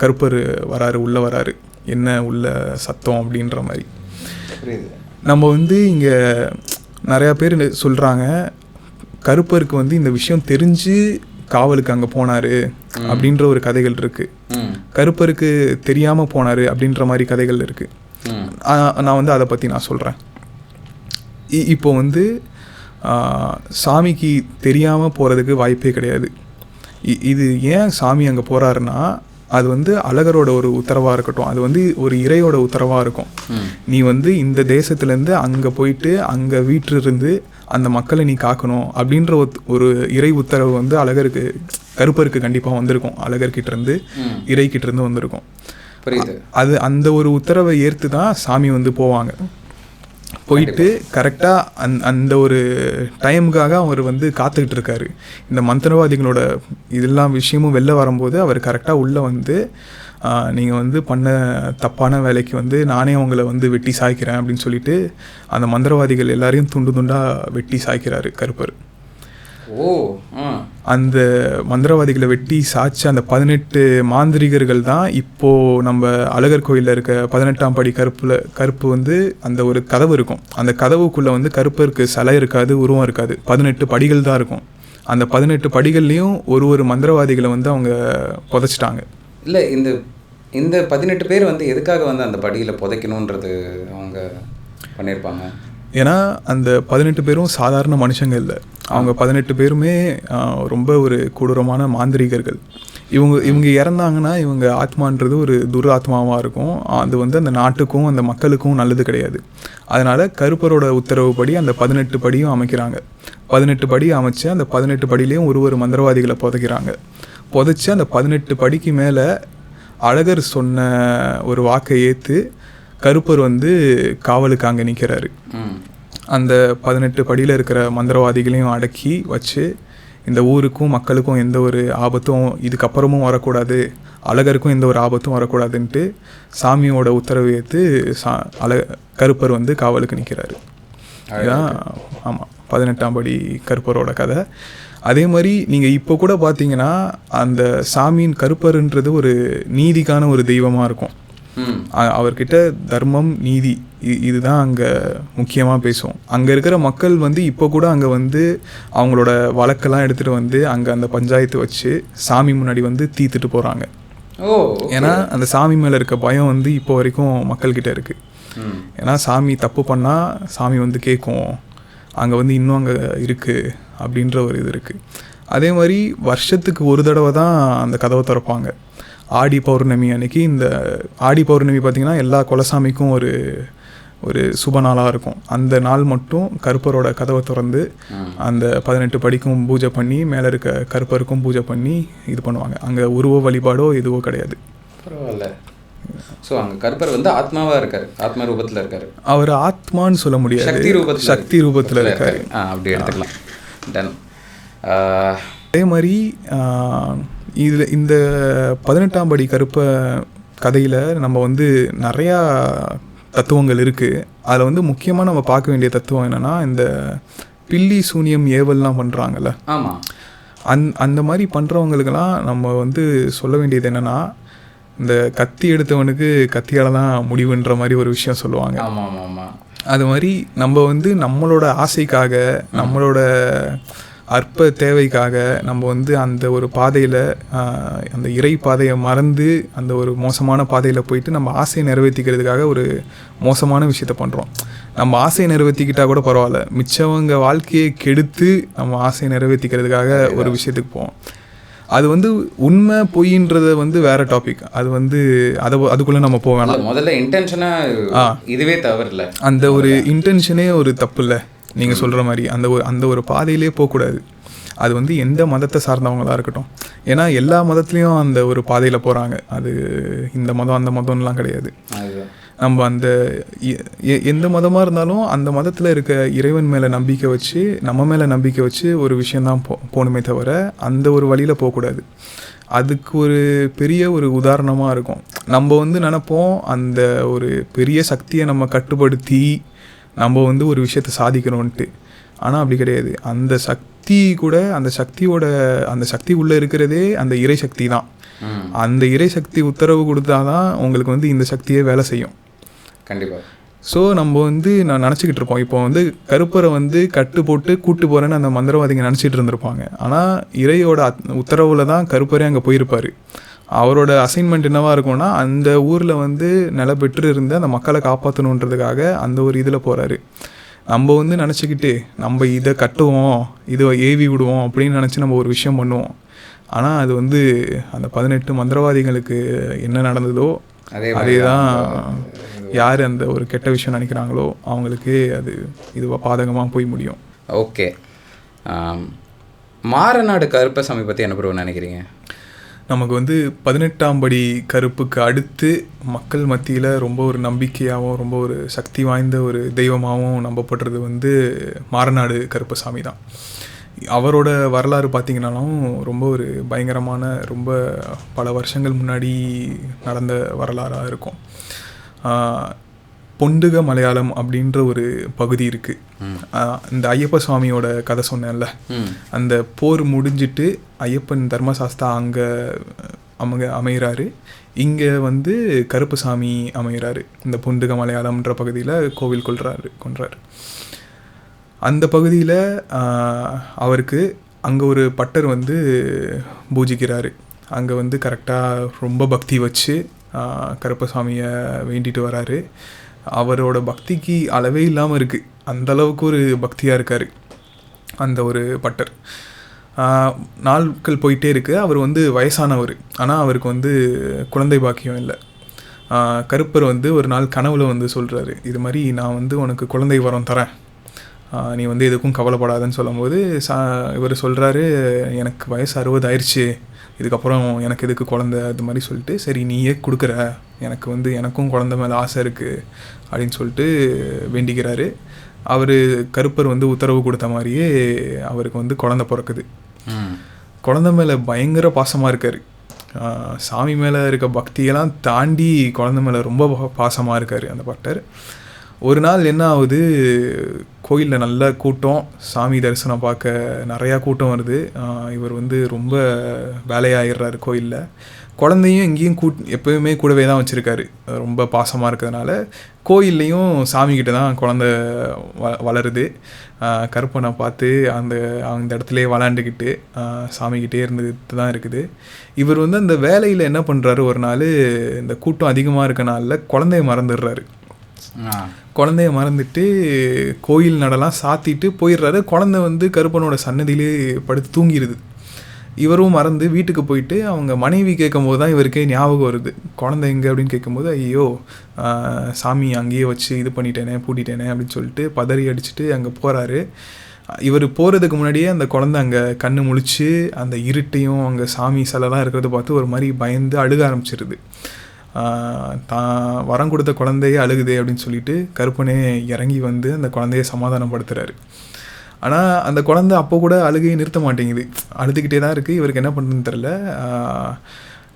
கருப்பர் வராரு, உள்ளே வராரு. என்ன உள்ள சத்தம் அப்படின்ற மாதிரி. நம்ம வந்து இங்கே நிறையா பேர் சொல்கிறாங்க, கருப்பருக்கு வந்து இந்த விஷயம் தெரிஞ்சு காவலுக்கு அங்கே போனார் அப்படின்ற ஒரு கதைகள் இருக்குது. கருப்பருக்கு தெரியாமல் போனார் அப்படின்ற மாதிரி கதைகள் இருக்குது. நான் வந்து அதை பற்றி நான் சொல்கிறேன். இப்போ வந்து சாமிக்கு தெரியாமல் போகிறதுக்கு வாய்ப்பே கிடையாது. இது ஏன் சாமி அங்கே போகிறாருன்னா, அது வந்து அழகரோட ஒரு உத்தரவாக இருக்கட்டும், அது வந்து ஒரு இறையோட உத்தரவாக இருக்கும். நீ வந்து இந்த தேசத்துலேருந்து அங்கே போயிட்டு அங்கே வீட்டிலிருந்து அந்த மக்களை நீ காக்கணும் அப்படின்ற ஒரு இறை உத்தரவு வந்து அழகருக்கு கருப்பருக்கு கண்டிப்பாக வந்திருக்கும். அழகர்கிட்டேருந்து இறைக்கிட்டேருந்து வந்திருக்கும். அது அந்த ஒரு உத்தரவை ஏற்று தான் சாமி வந்து போவாங்க. போயிட்டு கரெக்டாக அந்த ஒரு டைமுக்காக அவர் வந்து காத்துக்கிட்டு இருக்காரு. இந்த மந்திரவாதிகளோட இதெல்லாம் விஷயமும் வெளில வரும்போது அவர் கரெக்டாக உள்ளே வந்து நீங்கள் வந்து பண்ண தப்பான வேலைக்கு வந்து நானே அவங்கள வந்து வெட்டி சாய்க்கிறேன் அப்படின்னு சொல்லிட்டு அந்த மந்திரவாதிகள் எல்லாரையும் துண்டு துண்டாக வெட்டி சாய்க்கிறாரு கருப்பர். அந்த மந்திரவாதிகளை வெட்டி சாய்ச்ச அந்த 18 மாந்திரிகர்கள் தான் இப்போது நம்ம அழகர் கோயிலில் இருக்க 18ஆம் படி கருப்பு வந்து அந்த ஒரு கதவு இருக்கும். அந்த கதவுக்குள்ளே வந்து கருப்பருக்கு சிலை இருக்காது, உருவம் இருக்காது, 18 படிகள் தான் இருக்கும். அந்த 18 படிகள்லேயும் ஒரு மந்திரவாதிகளை வந்து அவங்க புதைச்சிட்டாங்க. இல்லை, இந்த 18 பேர் வந்து எதுக்காக வந்து அந்த படியில் புதைக்கணுன்றது அவங்க பண்ணியிருப்பாங்க? ஏன்னா அந்த 18 பேரும் சாதாரண மனுஷங்க இல்லை. அவங்க 18 பேருமே ரொம்ப ஒரு கொடூரமான மாந்திரிகர்கள். இவங்க இறந்தாங்கன்னா இவங்க ஆத்மான்றது ஒரு துராத்மாவாக இருக்கும். அது வந்து அந்த நாட்டுக்கும் அந்த மக்களுக்கும் நல்லது கிடையாது. அதனால் கருப்பரோட உத்தரவுப்படி அந்த 18 படியும் அமைக்கிறாங்க. 18 படி அமைச்சு அந்த 18 படியிலையும் ஒரு மந்திரவாதிகளை புதைக்கிறாங்க. புதைச்சி அந்த 18 படிக்கு மேலே அழகர் சொன்ன ஒரு வாக்கை ஏற்று கருப்பர் வந்து காவலுக்கு அங்கே நிற்கிறாரு. அந்த 18 படியில் இருக்கிற மந்திரவாதிகளையும் அடக்கி வச்சு இந்த ஊருக்கும் மக்களுக்கும் எந்த ஒரு ஆபத்தும் இதுக்கப்புறமும் வரக்கூடாது, அழகருக்கும் எந்த ஒரு ஆபத்தும் வரக்கூடாதுன்ட்டு சாமியோட உத்தரவு ஏற்று கருப்பர் வந்து காவலுக்கு நிற்கிறாரு. இதுதான் ஆமாம் 18ஆம் படி கருப்பரோட கதை. அதே மாதிரி நீங்கள் இப்போ கூட பார்த்தீங்கன்னா அந்த சாமியின் கருப்பருன்றது ஒரு நீதிக்கான ஒரு தெய்வமாக இருக்கும். அவர்கிட்ட தர்மம் நீதி இதுதான் அங்கே முக்கியமாக பேசுவோம். அங்கே இருக்கிற மக்கள் வந்து இப்போ கூட அங்கே வந்து அவங்களோட வழக்கெல்லாம் எடுத்துகிட்டு வந்து அங்கே அந்த பஞ்சாயத்து வச்சு சாமி முன்னாடி வந்து தீர்த்துட்டு போகிறாங்க. ஏன்னா அந்த சாமி மேலே இருக்க பயம் வந்து இப்போ வரைக்கும் மக்கள்கிட்ட இருக்குது. ஏன்னா சாமி தப்பு பண்ணால் சாமி வந்து கேட்கும், அங்கே வந்து இன்னும் அங்கே இருக்குது அப்படின்ற ஒரு இது இருக்குது. அதே மாதிரி வருஷத்துக்கு ஒரு தடவை தான் அந்த கதவை திறப்பாங்க. ஆடி பௌர்ணமி அன்னைக்கு. இந்த ஆடி பௌர்ணமி பார்த்திங்கன்னா எல்லா குலசாமிக்கும் ஒரு சுப நாளாக இருக்கும். அந்த நாள் மட்டும் கருப்பரோட கதவை திறந்து அந்த 18 படிக்கும் பூஜை பண்ணி மேலே இருக்க கருப்பருக்கும் பூஜை பண்ணி இது பண்ணுவாங்க. அங்கே உருவ வழிபாடோ எதுவோ கிடையாது. பரவாயில்ல. ஸோ அங்கே கருப்பர் வந்து ஆத்மாவாக இருக்காரு, ஆத்மா ரூபத்தில் இருக்காரு. அவர் ஆத்மான்னு சொல்ல முடியாது, சக்தி ரூபத்தில் இருக்காரு. அப்படி எடுத்துக்கலாம். டன். அதே மாதிரி இதில் இந்த 18ஆம் படி கருப்ப கதையில் நம்ம வந்து நிறையா தத்துவங்கள் இருக்குது. அதில் வந்து முக்கியமாக நம்ம பார்க்க வேண்டிய தத்துவம் என்னென்னா, இந்த பில்லி சூனியம் ஏவல்லாம் பண்ணுறாங்கல்ல. ஆமாம். அந்த மாதிரி பண்ணுறவங்களுக்கெல்லாம் நம்ம வந்து சொல்ல வேண்டியது என்னென்னா, இந்த கத்தி எடுத்தவனுக்கு கத்தியால் தான் முடிவுன்ற மாதிரி ஒரு விஷயம் சொல்லுவாங்க. ஆமாம் ஆமாம். அது மாதிரி நம்ம வந்து நம்மளோட ஆசைக்காக, நம்மளோட அற்ப தேவைக்காக நம்ம வந்து அந்த ஒரு பாதையில், அந்த இறை பாதையை மறந்து அந்த ஒரு மோசமான பாதையில் போயிட்டு நம்ம ஆசையை நிறைவேற்றிக்கிறதுக்காக ஒரு மோசமான விஷயத்த பண்ணுறோம். நம்ம ஆசையை நிறைவேற்றிக்கிட்டால் கூட பரவாயில்ல, மிச்சவங்க வாழ்க்கையை கெடுத்து நம்ம ஆசையை நிறைவேற்றிக்கிறதுக்காக ஒரு விஷயத்துக்கு போவோம். அது வந்து உண்மை பொய்ன்றத வந்து வேற டாபிக். அது வந்து அதுக்குள்ளே நம்ம போவேன். முதல்ல இன்டென்ஷனாக இதுவே தவறில்லை, அந்த ஒரு இன்டென்ஷனே ஒரு தப்பு இல்லை. நீங்கள் சொல்கிற மாதிரி அந்த ஒரு பாதையிலே போகக்கூடாது. அது வந்து எந்த மதத்தை சார்ந்தவங்களாக இருக்கட்டும். ஏன்னா எல்லா மதத்துலேயும் அந்த ஒரு பாதையில் போகிறாங்க. அது இந்த மதம் அந்த மதம்லாம் கிடையாது. நம்ம அந்த எந்த மதமாக இருந்தாலும் அந்த மதத்தில் இருக்க இறைவன் மேலே நம்பிக்கை வச்சு, நம்ம மேலே நம்பிக்கை வச்சு ஒரு விஷயந்தான் போகணுமே தவிர அந்த ஒரு வழியில் போகக்கூடாது. அதுக்கு ஒரு பெரிய ஒரு உதாரணமாக இருக்கும். நம்ம வந்து நினைப்போம் அந்த ஒரு பெரிய சக்தியை நம்ம கட்டுப்படுத்தி நம்ம வந்து ஒரு விஷயத்தை சாதிக்கணும்ன்ட்டு. ஆனால் அப்படி கிடையாது. அந்த சக்தி கூட அந்த சக்தி உள்ளே இருக்கிறதே அந்த இறை சக்தி தான். அந்த இறை சக்தி உத்தரவு கொடுத்தா தான் உங்களுக்கு வந்து இந்த சக்தியே வேலை செய்யும். கண்டிப்பாக. ஸோ நம்ம வந்து நான் நினச்சிக்கிட்டு இருப்போம், இப்போ வந்து கருப்பரை வந்து கட்டு போட்டு கூட்டு போகிறேன்னு அந்த மந்திரவாதிங்க நினச்சிட்டு இருந்திருப்பாங்க. ஆனால் இறையோட உத்தரவில் தான் கருப்பரே அங்கே போயிருப்பார். அவரோட அசைன்மெண்ட் என்னவாக இருக்கும்னா, அந்த ஊரில் வந்து நில பெற்று இருந்த அந்த மக்களை காப்பாற்றணுன்றதுக்காக அந்த ஒரு இதில் போகிறாரு. நம்ம வந்து நினச்சிக்கிட்டு நம்ம இதை கட்டுவோம், இதை ஏவி விடுவோம் அப்படின்னு நினச்சி நம்ம ஒரு விஷயம் பண்ணுவோம். ஆனால் அது வந்து அந்த 18 மந்திரவாதிகளுக்கு என்ன நடந்ததோ அதே தான். யார் அந்த ஒரு கெட்ட விஷயம் நினைக்கிறாங்களோ அவங்களுக்கு அது இதுவாக பாதகமாக போய் முடியும். ஓகே. மாரநாடு கருப்பசாமி பற்றி என்ன ப்ரோ நினைக்கிறீங்க? நமக்கு வந்து 18ஆம் படி கருப்புக்கு அடுத்து மக்கள் மத்தியில் ரொம்ப ஒரு நம்பிக்கையாகவும் ரொம்ப ஒரு சக்தி வாய்ந்த ஒரு தெய்வமாகவும் நம்பப்படுறது வந்து மாரநாடு கருப்பசாமி தான். அவரோட வரலாறு பார்த்திங்கனாலும் ரொம்ப ஒரு பயங்கரமான, ரொம்ப பல வருஷங்கள் முன்னாடி நடந்த வரலாறாக இருக்கும். பொண்டுக மலையாளம் அப்படின்ற ஒரு பகுதி இருக்குது. இந்த ஐயப்ப சுவாமியோட கதை சொன்னேன்ல, அந்த போர் முடிஞ்சிட்டு ஐயப்பன் தர்மசாஸ்தா அங்கே அமைகிறாரு. இங்கே வந்து கருப்பசாமி அமைகிறாரு. இந்த பொண்டுக மலையாளம்ன்ற பகுதியில் கோவில் கொன்றாரு. அந்த பகுதியில் அவருக்கு அங்கே ஒரு பட்டர் வந்து பூஜிக்கிறாரு. அங்கே வந்து கரெக்டாக ரொம்ப பக்தி வச்சு கருப்பசாமியை வேண்டிட்டு வராரு. அவரோட பக்திக்கு அளவே இல்லாமல் இருக்குது. அந்தளவுக்கு ஒரு பக்தியாக இருக்கார் அந்த ஒரு பட்டர். நாட்கள் போயிட்டே இருக்குது. அவர் வந்து வயசானவர், ஆனால் அவருக்கு வந்து குழந்தை பாக்கியம் இல்லை. கருப்பர் வந்து ஒரு நாள் கனவுல வந்து சொல்கிறாரு, இது மாதிரி நான் வந்து உனக்கு குழந்தை வரம் தரேன், நீ வந்து எதுக்கும் கவலைப்படாதன்னு சொல்லும்போது இவர் சொல்கிறாரு, எனக்கு வயசு 60 ஆயிடுச்சு, இதுக்கப்புறம் எனக்கு எதுக்கு குழந்தை, அது மாதிரி சொல்லிட்டு, சரி நீயே கொடுக்குற, எனக்கு வந்து எனக்கும் குழந்தை மேலே ஆசை இருக்குது அப்படின்னு சொல்லிட்டு வேண்டிக்கிறாரு. அவர் கருப்பர் வந்து உத்தரவு கொடுத்த மாதிரியே அவருக்கு வந்து குழந்தை பிறக்குது. குழந்தை மேலே பயங்கர பாசமாக இருக்கார். சாமி மேலே இருக்க பக்தியெல்லாம் தாண்டி குழந்தை மேலே ரொம்ப பாசமாக இருக்கார் அந்த பட்டர். ஒரு நாள் என்ன ஆகுது, கோயிலில் நல்ல கூட்டம், சாமி தரிசனம் பார்க்க நிறையா கூட்டம் வருது. இவர் வந்து ரொம்ப வேலையாகிடுறாரு கோயிலில். குழந்தையும் எங்கேயும் எப்போயுமே கூடவே தான் வச்சுருக்காரு. ரொம்ப பாசமாக இருக்கிறதுனால கோயில்லையும் சாமிக்கிட்ட தான் குழந்த வளருது. கருப்பனை பார்த்து அந்த இடத்துலையே விளாண்டுக்கிட்டு சாமிக்கிட்டே இருந்துட்டு தான் இருக்குது. இவர் வந்து அந்த வேலையில் என்ன பண்ணுறாரு, ஒரு நாள் இந்த கூட்டம் அதிகமாக இருக்க நாளில் குழந்தைய மறந்துடுறாரு. குழந்தைய மறந்துட்டு கோயில் நடலாம் சாத்திட்டு போயிடுறாரு. குழந்தை வந்து கருப்பனோட சன்னதியிலே படுத்து தூங்கிடுது. இவரும் மறந்து வீட்டுக்கு போயிட்டு அவங்க மனைவி கேட்கும் போது தான் இவருக்கே ஞாபகம் வருது, குழந்தை எங்கே அப்படின்னு கேட்கும்போது, ஐயோ சாமி அங்கேயே வச்சு இது பண்ணிட்டேனே, பூட்டிட்டேனே அப்படின்னு சொல்லிட்டு பதறி அடிச்சுட்டு அங்கே போகிறாரு. இவர் போகிறதுக்கு முன்னாடியே அந்த குழந்தை அங்கே கண்ணு முழிச்சு அந்த இருட்டையும் அங்கே சாமி சிலைலாம் இருக்கிறத பார்த்து ஒரு மாதிரி பயந்து அழுக ஆரம்பிச்சிருது. தான் வரம் கொடுத்த குழந்தையே அழுகுதே அப்படின்னு சொல்லிட்டு கருப்பனே இறங்கி வந்து அந்த குழந்தைய சமாதானப்படுத்துகிறாரு. ஆனால் அந்த குழந்தை அப்போ கூட அழுகையை நிறுத்த மாட்டேங்குது, அழுதுகிட்டே தான் இருக்குது. இவருக்கு என்ன பண்ணுறதுன்னு தெரில.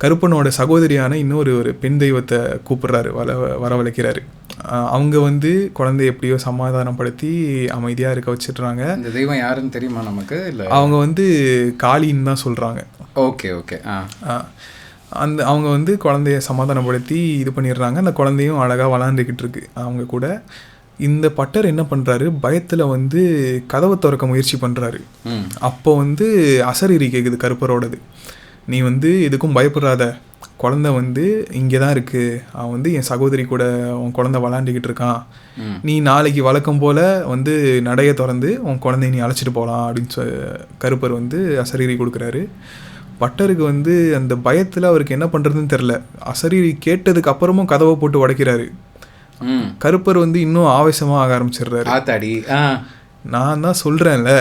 கருப்பனோட சகோதரியான இன்னொரு பெண் தெய்வத்தை கூப்பிட்றாரு, வரவழைக்கிறாரு. அவங்க வந்து குழந்தைய எப்படியோ சமாதானப்படுத்தி அமைதியாக இருக்க வச்சிடுறாங்க. இந்த தெய்வம் யாருன்னு தெரியுமா நமக்கு? இல்லை, அவங்க வந்து காளின்னு தான் சொல்கிறாங்க. Okay okay. அவங்க வந்து குழந்தைய சமாதானப்படுத்தி இது பண்ணிடுறாங்க. அந்த குழந்தையும் அழகாக வளர்ந்துக்கிட்டு இருக்கு அவங்க கூட. இந்த பட்டர் என்ன பண்ணுறாரு, பயத்தில் வந்து கதவை திறக்க முயற்சி பண்ணுறாரு. அப்போ வந்து அசரீரி கேட்குது கருப்பரோடது. நீ வந்து எதுக்கும் பயப்படாத, குழந்தை வந்து இங்கே தான் இருக்குது, அவன் வந்து என் சகோதரி கூட உன் குழந்தை விளாண்டுக்கிட்டு இருக்கான், நீ நாளைக்கு வழக்கம் போல் வந்து நடைய திறந்து உன் குழந்தைய நீ அழைச்சிட்டு போகலாம் அப்படின்னு கருப்பர் வந்து அசரீரி கொடுக்குறாரு. பட்டருக்கு வந்து அந்த பயத்தில் அவருக்கு என்ன பண்ணுறதுன்னு தெரில. அசரீரி கேட்டதுக்கு அப்புறமும் கதவை போட்டு உடைக்கிறாரு. கருப்பர் வந்து இன்னும் ஆவேசமாக ஆக ஆரம்பிச்சிடுறாரு. நான் தான் சொல்கிறேன்ல,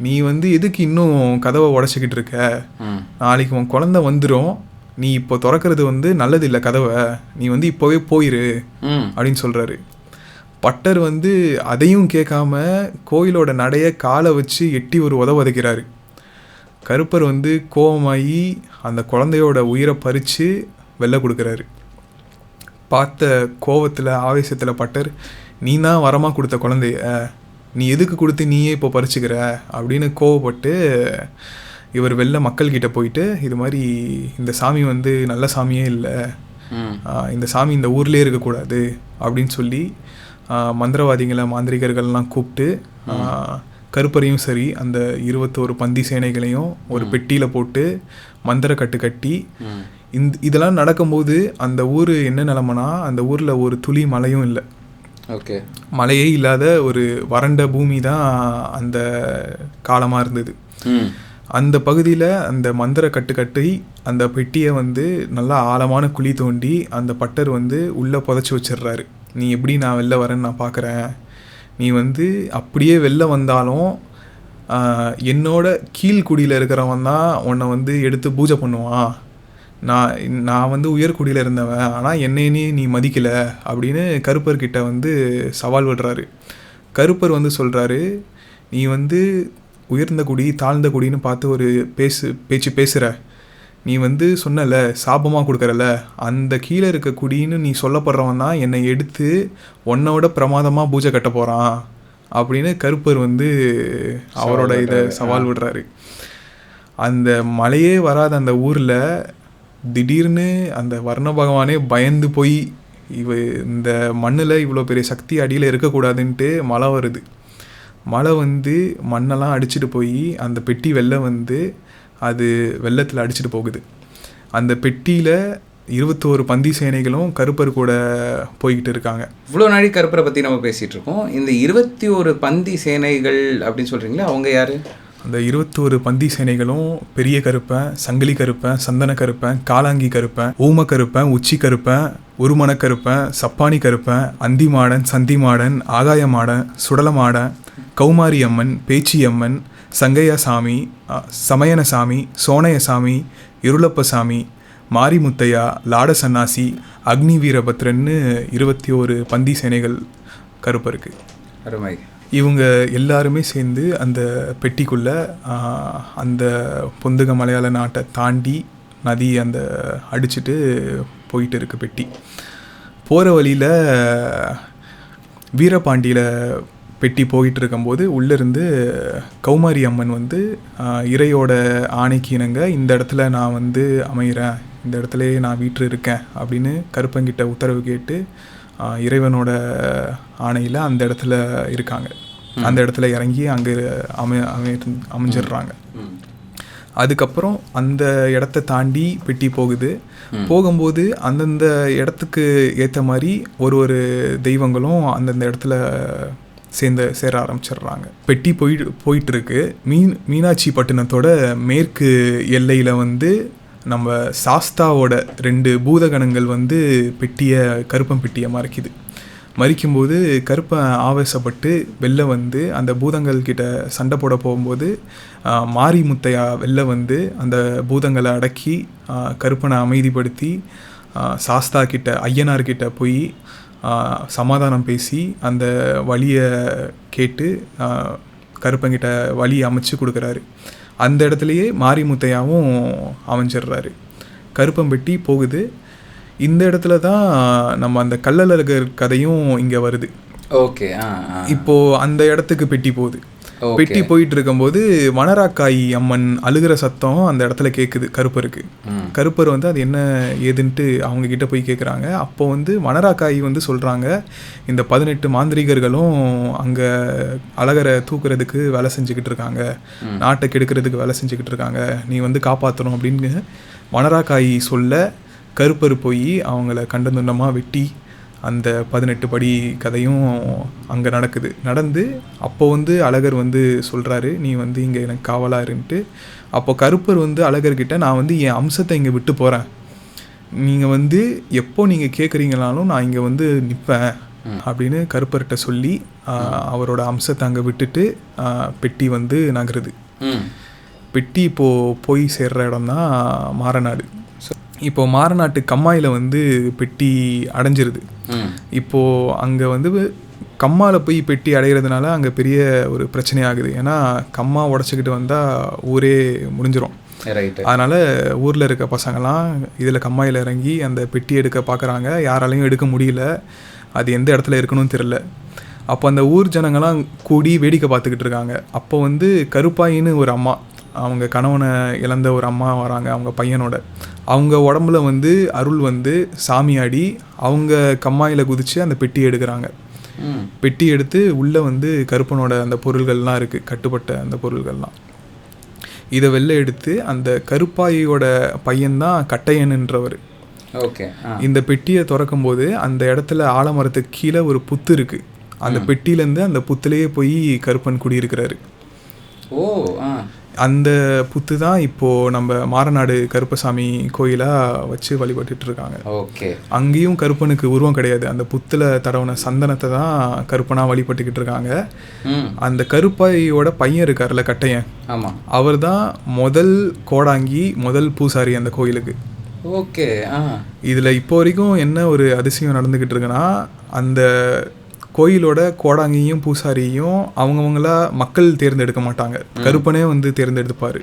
நீ வந்து எதுக்கு இன்னும் கதவை உடச்சிக்கிட்டு இருக்க, நாளைக்கு உன் குழந்தை வந்துடும், நீ இப்போ திறக்கிறது வந்து நல்லது இல்லை கதவை, நீ வந்து இப்போவே போயிரு அப்படின்னு சொல்கிறாரு. பட்டர் வந்து அதையும் கேட்காம கோயிலோட நடைய காலை வச்சு எட்டி ஒரு உதைக்கிறாரு. கருப்பர் வந்து கோபமாகி அந்த குழந்தையோட உயிரை பறித்து வெளில கொடுக்குறாரு. பார்த்த கோவத்தில் ஆவேசத்தில் பட்டர், நீ தான் வரமாக கொடுத்த குழந்தைய, நீ எதுக்கு கொடுத்து நீயே இப்போ பறிச்சுக்கிற அப்படின்னு கோவப்பட்டு இவர் வெளில மக்கள்கிட்ட போயிட்டு, இது மாதிரி இந்த சாமி வந்து நல்ல சாமியே இல்லை, இந்த சாமி இந்த ஊர்லேயே இருக்கக்கூடாது அப்படின்னு சொல்லி மந்திரவாதிகளை மாந்திரிகர்கள்லாம் கூப்பிட்டு கருப்பரையும் சரி அந்த 21 பந்தி சேனைகளையும் ஒரு பெட்டியில் போட்டு மந்திர கட்டி இதெல்லாம் நடக்கும்போது அந்த ஊர் என்ன நிலமைனா, அந்த ஊரில் ஒரு துளி மழையும் இல்லை. ஓகே, மழையே இல்லாத ஒரு வறண்ட பூமி தான் அந்த காலமாக இருந்தது. அந்த பகுதியில் அந்த மந்திர கட்டி அந்த பெட்டியை வந்து நல்லா ஆழமான குழி தோண்டி அந்த பட்டர் வந்து உள்ளே புதைச்சி வச்சிடுறாரு. நீ எப்படி நான் வெளில வரேன்னு நான் பார்க்குறேன், நீ வந்து அப்படியே வெளில வந்தாலும் என்னோட கீழ்குடியில் இருக்கிறவன் தான் உன்னை வந்து எடுத்து பூஜை பண்ணுவான், நான் வந்து உயர்குடியில் இருந்தவன், ஆனால் என்னையே நீ மதிக்கலை அப்படின்னு கருப்பர்கிட்ட வந்து சவால் விடுறாரு. கருப்பர் வந்து சொல்கிறாரு, நீ வந்து உயர்ந்த குடி தாழ்ந்த குடின்னு பார்த்து ஒரு பேச்சு பேசுகிற, நீ வந்து சொன்னல சாபமாக கொடுக்குறல, அந்த கீழே இருக்க குடின்னு நீ சொல்லப்படுறவன் தான் என்னை எடுத்து உன்னோட பிரமாதமாக பூஜை கட்ட போகிறான் அப்படின்னு கருப்பர் வந்து அவரோட இதை சவால் விடுறாரு. அந்த மழையே வராத அந்த ஊரில் திடீர்னு அந்த வர்ண பகவானே பயந்து போய் இந்த மண்ணில் இவ்வளோ பெரிய சக்தி அடியில் இருக்கக்கூடாதுன்ட்டு மழை வருது. மழை வந்து மண்ணெல்லாம் அடிச்சுட்டு போய் அந்த பெட்டி வெளில வந்து அது வெள்ளத்தில் அடிச்சுட்டு போகுது. அந்த பெட்டியில் 21 பந்தி சேனைகளும் கருப்பர் கூட போய்கிட்டு இருக்காங்க. இவ்வளோ நாளை கருப்பரை பற்றி நம்ம பேசிகிட்டு இருக்கோம். இந்த 21 பந்தி சேனைகள் அப்படின்னு சொல்கிறீங்களா, அவங்க யார்? அந்த 21 பந்தி சேனைகளும் பெரிய கருப்பன், சங்கிலி கருப்பன், சந்தன கருப்பன், காலாங்கி கருப்பன், ஊம கருப்பன், உச்சி கருப்பன், உருமண கருப்பன், சப்பானி கருப்பன், அந்தி மாடன், சந்தி மாடன், ஆகாய மாடன், சுடல மாடன், கௌமாரி அம்மன், பேச்சி அம்மன், சங்கையாசாமி, சமயனசாமி, சோனையசாமி, இருளப்பசாமி, மாரிமுத்தையா, லாட சன்னாசி, அக்னி வீரபத்ரன்னு 21 பந்தி சேனைகள் கருப்பருக்கு. அருமை. இவங்க எல்லாருமே சேர்ந்து அந்த பெட்டிக்குள்ளே அந்த பொந்துக மலையாள நாட்டை தாண்டி நதி அந்த அடிச்சுட்டு போயிட்டு இருக்கு பெட்டி. போகிற வழியில் வீரபாண்டியில் பெட்டி போயிட்டு இருக்கும்போது உள்ளேருந்து கௌமாரி அம்மன் வந்து இறையோட ஆணைக்கு இணங்க இந்த இடத்துல நான் வந்து அமைகிறேன், இந்த இடத்துலையே நான் வீட்டு இருக்கேன் அப்படின்னு கருப்பங்கிட்ட உத்தரவு கேட்டு இறைவனோட ஆணையில் அந்த இடத்துல இருக்காங்க. அந்த இடத்துல இறங்கி அங்கே அமைஞ்சிடுறாங்க. அதுக்கப்புறம் அந்த இடத்த தாண்டி பெட்டி போகுது. போகும்போது அந்தந்த இடத்துக்கு ஏற்ற மாதிரி ஒரு தெய்வங்களும் அந்தந்த இடத்துல சேர ஆரம்பிச்சிடுறாங்க. பெட்டி போயிட்டு இருக்கு. மீனாட்சி பட்டினத்தோட மேற்கு எல்லையில் வந்து நம்ம சாஸ்தாவோட 2 பூதகணங்கள் வந்து கருப்பம் பெட்டியை மறைக்குது. மறிக்கும்போது கருப்பன் ஆவேசப்பட்டு வெளில வந்து அந்த பூதங்கள் கிட்ட சண்டை போட போகும்போது மாரி முத்தையா வெளில வந்து அந்த பூதங்களை அடக்கி கருப்பனை அமைதிப்படுத்தி சாஸ்தா கிட்ட ஐயனார்கிட்ட போய் சமாதானம் பேசி அந்த வழியை கேட்டு கருப்பங்கிட்ட வழி அமைச்சு கொடுக்குறாரு. அந்த இடத்துலையே மாரி முத்தையாவும் அமைஞ்சிடுறாரு. கருப்பம்பெட்டி போகுது. இந்த இடத்துல தான் நம்ம அந்த கள்ளழகர் கதையும் இங்கே வருது. ஓகே. இப்போது அந்த இடத்துக்கு பெட்டி போகுது. பெட்டி போயிட்டு இருக்கும்போது வனராக்காயி அம்மன் அழுகிற சத்தம் அந்த இடத்துல கேட்குது கருப்பருக்கு. கருப்பர் வந்து அது என்ன ஏதுன்ட்டு அவங்க கிட்ட போய் கேட்குறாங்க. அப்போ வந்து வனராக்காயி வந்து சொல்கிறாங்க, இந்த 18 மாந்திரிகர்களும் அங்கே அழகரை தூக்குறதுக்கு வேலை செஞ்சுக்கிட்டு இருக்காங்க, நாட்டை கெடுக்கிறதுக்கு வேலை செஞ்சுக்கிட்டு இருக்காங்க, நீ வந்து காப்பாற்றணும் அப்படின்னு வனராக்காயி சொல்ல கருப்பர் போய் அவங்கள கண்டந்துண்டமாக வெட்டி அந்த 18 படி கதையும் அங்கே நடந்து அப்போ வந்து அழகர் வந்து சொல்கிறாரு, நீ வந்து இங்கே எனக்கு காவலாக இருந்துட்டு. அப்போ கருப்பர் வந்து அழகர்கிட்ட, நான் வந்து என் அம்சத்தை இங்கே விட்டு போகிறேன், நீங்கள் வந்து எப்போ நீங்கள் கேட்குறீங்கனாலும் நான் இங்கே வந்து நிற்பேன் அப்படின்னு கருப்பர்கிட்ட சொல்லி அவரோட அம்சத்தை அங்கே விட்டுட்டு பெட்டி வந்து நகருது. பெட்டி இப்போது போய் சேர்கிற இடம் தான் மாரநாடு. இப்போது மாரநாட்டு கம்மாயில் வந்து பெட்டி அடைஞ்சிருது. இப்போது அங்கே வந்து கம்மாவில் போய் பெட்டி அடைகிறதுனால அங்கே பெரிய ஒரு பிரச்சனை ஆகுது. ஏன்னா கம்மா உடச்சிக்கிட்டு வந்தால் ஊரே முடிஞ்சிடும். அதனால் ஊரில் இருக்க பசங்கள்லாம் இதில் கம்மாயில் இறங்கி அந்த பெட்டி எடுக்க பார்க்குறாங்க. யாராலையும் எடுக்க முடியல. அது எந்த இடத்துல இருக்கணும்னு தெரில. அப்போ அந்த ஊர் ஜனங்கள்லாம் கூடி வேடிக்கை பார்த்துக்கிட்டு இருக்காங்க. அப்போ வந்து கருப்பாயின்னு ஒரு அம்மா, அவங்க கணவனை இழந்த ஒரு அம்மா வராங்க அவங்க பையனோட. அவங்க உடம்புல வந்து அருள் வந்து சாமியாடி அவங்க கம்மாயில் குதித்து அந்த பெட்டி எடுக்கிறாங்க. பெட்டி எடுத்து உள்ளே வந்து கருப்பனோட அந்த பொருள்கள்லாம் இருக்குது, கட்டுப்பட்ட அந்த பொருள்கள்லாம். இதை வெளில எடுத்து அந்த கருப்பாயோட பையன்தான் கட்டையன்ன்றவர். ஓகே. இந்த பெட்டியை திறக்கும்போது அந்த இடத்துல ஆலமரத்துக்கு கீழே ஒரு புத்து இருக்குது. அந்த பெட்டியிலேருந்து அந்த புத்துலேயே போய் கருப்பன் குடியிருக்கிறாரு. ஓ. அந்த புத்து தான் இப்போது நம்ம மாரநாடு கருப்பசாமி கோயிலாக வச்சு வழிபட்டுட்டு இருக்காங்க. ஓகே. அங்கேயும் கருப்பனுக்கு உருவம் கிடையாது. அந்த புத்தில் தடவுன சந்தனத்தை தான் கருப்பனாக வழிபட்டுக்கிட்டு இருக்காங்க. அந்த கருப்பாயோட பையன் இருக்கார்ல கட்டையன், ஆமாம், அவர் தான் முதல் கோடாங்கி, முதல் பூசாரி அந்த கோயிலுக்கு. ஓகே. இதில் இப்போ வரைக்கும் என்ன ஒரு அதிசயம் நடந்துக்கிட்டு இருக்குன்னா, அந்த கோயிலோட கோடாங்கியும் பூசாரியும் அவங்கவுங்களா மக்கள் தேர்ந்தெடுக்க மாட்டாங்க. கருப்பனே வந்து தேர்ந்தெடுப்பார்.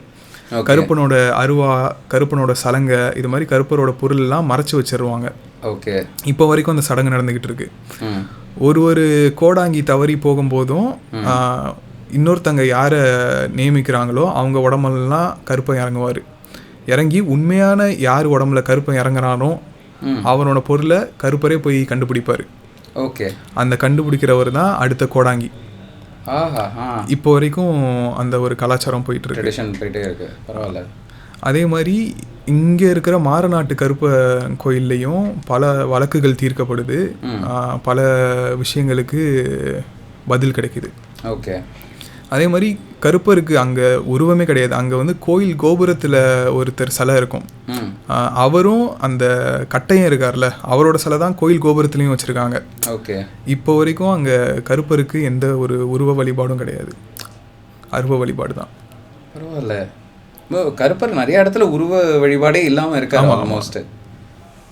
கருப்பனோட அருவா, கருப்பனோட சலங்கை, இது மாதிரி கருப்பரோட பொருள் எல்லாம் மறைச்சி வச்சிருவாங்க. ஓகே. இப்போ வரைக்கும் அந்த சடங்கு நடந்துக்கிட்டு இருக்கு. ஒரு கோடாங்கி தவறி போகும்போதும் இன்னொருத்தங்க யாரை நியமிக்கிறாங்களோ அவங்க உடம்புலாம் கருப்பன் இறங்குவார். இறங்கி உண்மையான யார் உடம்புல கருப்பன் இறங்குறானோ அவனோட பொருளை கருப்பரே போய் கண்டுபிடிப்பார். ஓகே. அந்த கண்டுபிடிக்கிறவர் தான் அடுத்த கோடாங்கி. இப்போ வரைக்கும் அந்த ஒரு கலாச்சாரம் போயிட்டு இருக்கு. பரவாயில்ல. அதே மாதிரி இங்கே இருக்கிற மாரநாட்டு கருப்ப கோயில்லையும் பல வழக்குகள் தீர்க்கப்படுது. பல விஷயங்களுக்கு பதில் கிடைக்குது. ஓகே. அதே மாதிரி கருப்பருக்கு அங்கே உருவமே கிடையாது. அங்கே வந்து கோயில் கோபுரத்தில் ஒருத்தர் சிலை இருக்கும். அவரும் அந்த கட்டையும் இருக்கார்ல, அவரோட சிலை தான் கோயில் கோபுரத்துலேயும் வச்சுருக்காங்க. ஓகே. இப்போ வரைக்கும் அங்கே கருப்பருக்கு எந்த ஒரு உருவ வழிபாடும் கிடையாது, அருவ வழிபாடு தான். பரவாயில்ல. கருப்பர் நிறைய இடத்துல உருவ வழிபாடே இல்லாமல் இருக்காங்க ஆல்மோஸ்ட்.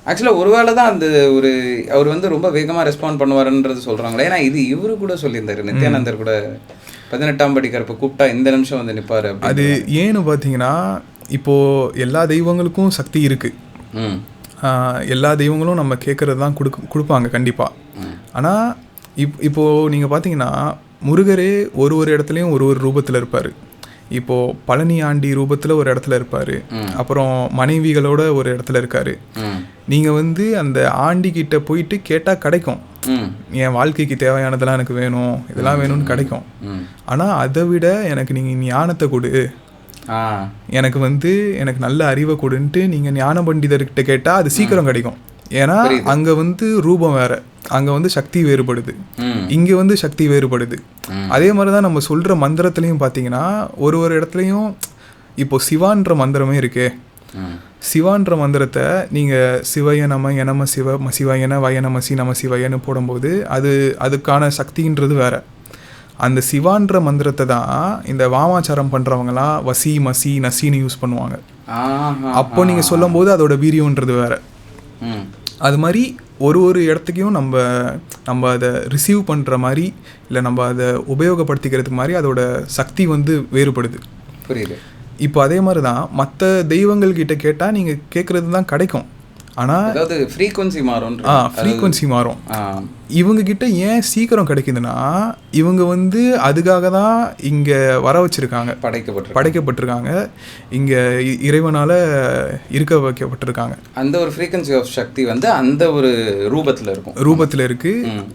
ஆக்சுவலாக ஒருவேளை தான் அந்த ஒரு அவர் வந்து ரொம்ப வேகமாக ரெஸ்பாண்ட் பண்ணுவாருன்றது சொல்கிறாங்களே. ஏன்னா இது இவரு கூட சொல்லியிருந்தாரு, நித்யானந்தர் கூட 18ஆம் படி கருப்பை கூப்பிட்டா இந்த நிமிஷம் வந்து நிற்பார். அது ஏன்னு பார்த்தீங்கன்னா, இப்போது எல்லா தெய்வங்களுக்கும் சக்தி இருக்குது. எல்லா தெய்வங்களும் நம்ம கேட்குறது தான் கொடுப்பாங்க கண்டிப்பாக. ஆனால் இப்போது நீங்கள் பார்த்தீங்கன்னா முருகரே ஒரு இடத்துலையும் ஒரு ரூபத்தில் இருப்பார். இப்போது பழனி ஆண்டி ரூபத்தில் ஒரு இடத்துல இருப்பார். அப்புறம் மனைவிகளோட ஒரு இடத்துல இருக்கார். நீங்கள் வந்து அந்த ஆண்டி கிட்ட போயிட்டு கேட்டால் கிடைக்கும், என் வாழ்க்கைக்கு தேவையானதெல்லாம் எனக்கு வேணும், இதெல்லாம் வேணும்னு கிடைக்கும். ஆனால் அதை விட எனக்கு நீங்கள் ஞானத்தை கொடு, எனக்கு வந்து எனக்கு நல்ல அறிவை கொடுன்ட்டு நீங்கள் ஞான பண்டிதர்கிட்ட கேட்டால் அது சீக்கிரம் கிடைக்கும். ஏன்னா அங்கே வந்து ரூபம் வேற, அங்கே வந்து சக்தி வேறுபடுது, இங்கே வந்து சக்தி வேறுபடுது. அதே மாதிரி தான் நம்ம சொல்கிற மந்திரத்துலையும் பார்த்தீங்கன்னா ஒரு இடத்துலையும் இப்போ சிவான்ற மந்திரமே இருக்கே, சிவான்ற மந்திரத்தை நீங்கள் சிவய நம எனம சிவ சிவயன வயநமசி நம சிவயன்னு போடும்போது அதுக்கான சக்தின்றது வேற. அந்த சிவான்ற மந்திரத்தை தான் இந்த வாமாச்சாரம் பண்ணுறவங்களாம் வசி மசி நசின்னு யூஸ் பண்ணுவாங்க. அப்போ நீங்கள் சொல்லும் போது அதோட வீரியன்றது வேற. அது மாதிரி ஒரு இடத்துக்கையும் நம்ம அதை ரிசீவ் பண்ணுற மாதிரி இல்லை நம்ம அதை உபயோகப்படுத்திக்கிறதுக்கு மாதிரி அதோட சக்தி வந்து வேறுபடுது. புரியுது. இப்போ அதே மாதிரி தான் மற்ற தெய்வங்கள் கிட்ட கேட்டால் நீங்கள் கேட்குறது தான் கிடைக்கும். ஆனால் அதாவது ஃப்ரீக்வன்சி மாறும். ஃப்ரீக்வன்சி மாறும். இவங்க கிட்ட ஏன் சீக்கிரம் கிடைக்குதுன்னா இவங்க வந்து அதுக்காக தான் இங்கே வர வச்சுருக்காங்க, படைக்கப்பட்டிருக்காங்க, இங்கே இறைவனால் இருக்க வைக்கப்பட்டிருக்காங்க. அந்த ஒரு ஃப்ரீக்வன்சி ஆஃப் சக்தி வந்து அந்த ஒரு ரூபத்தில் இருக்குது.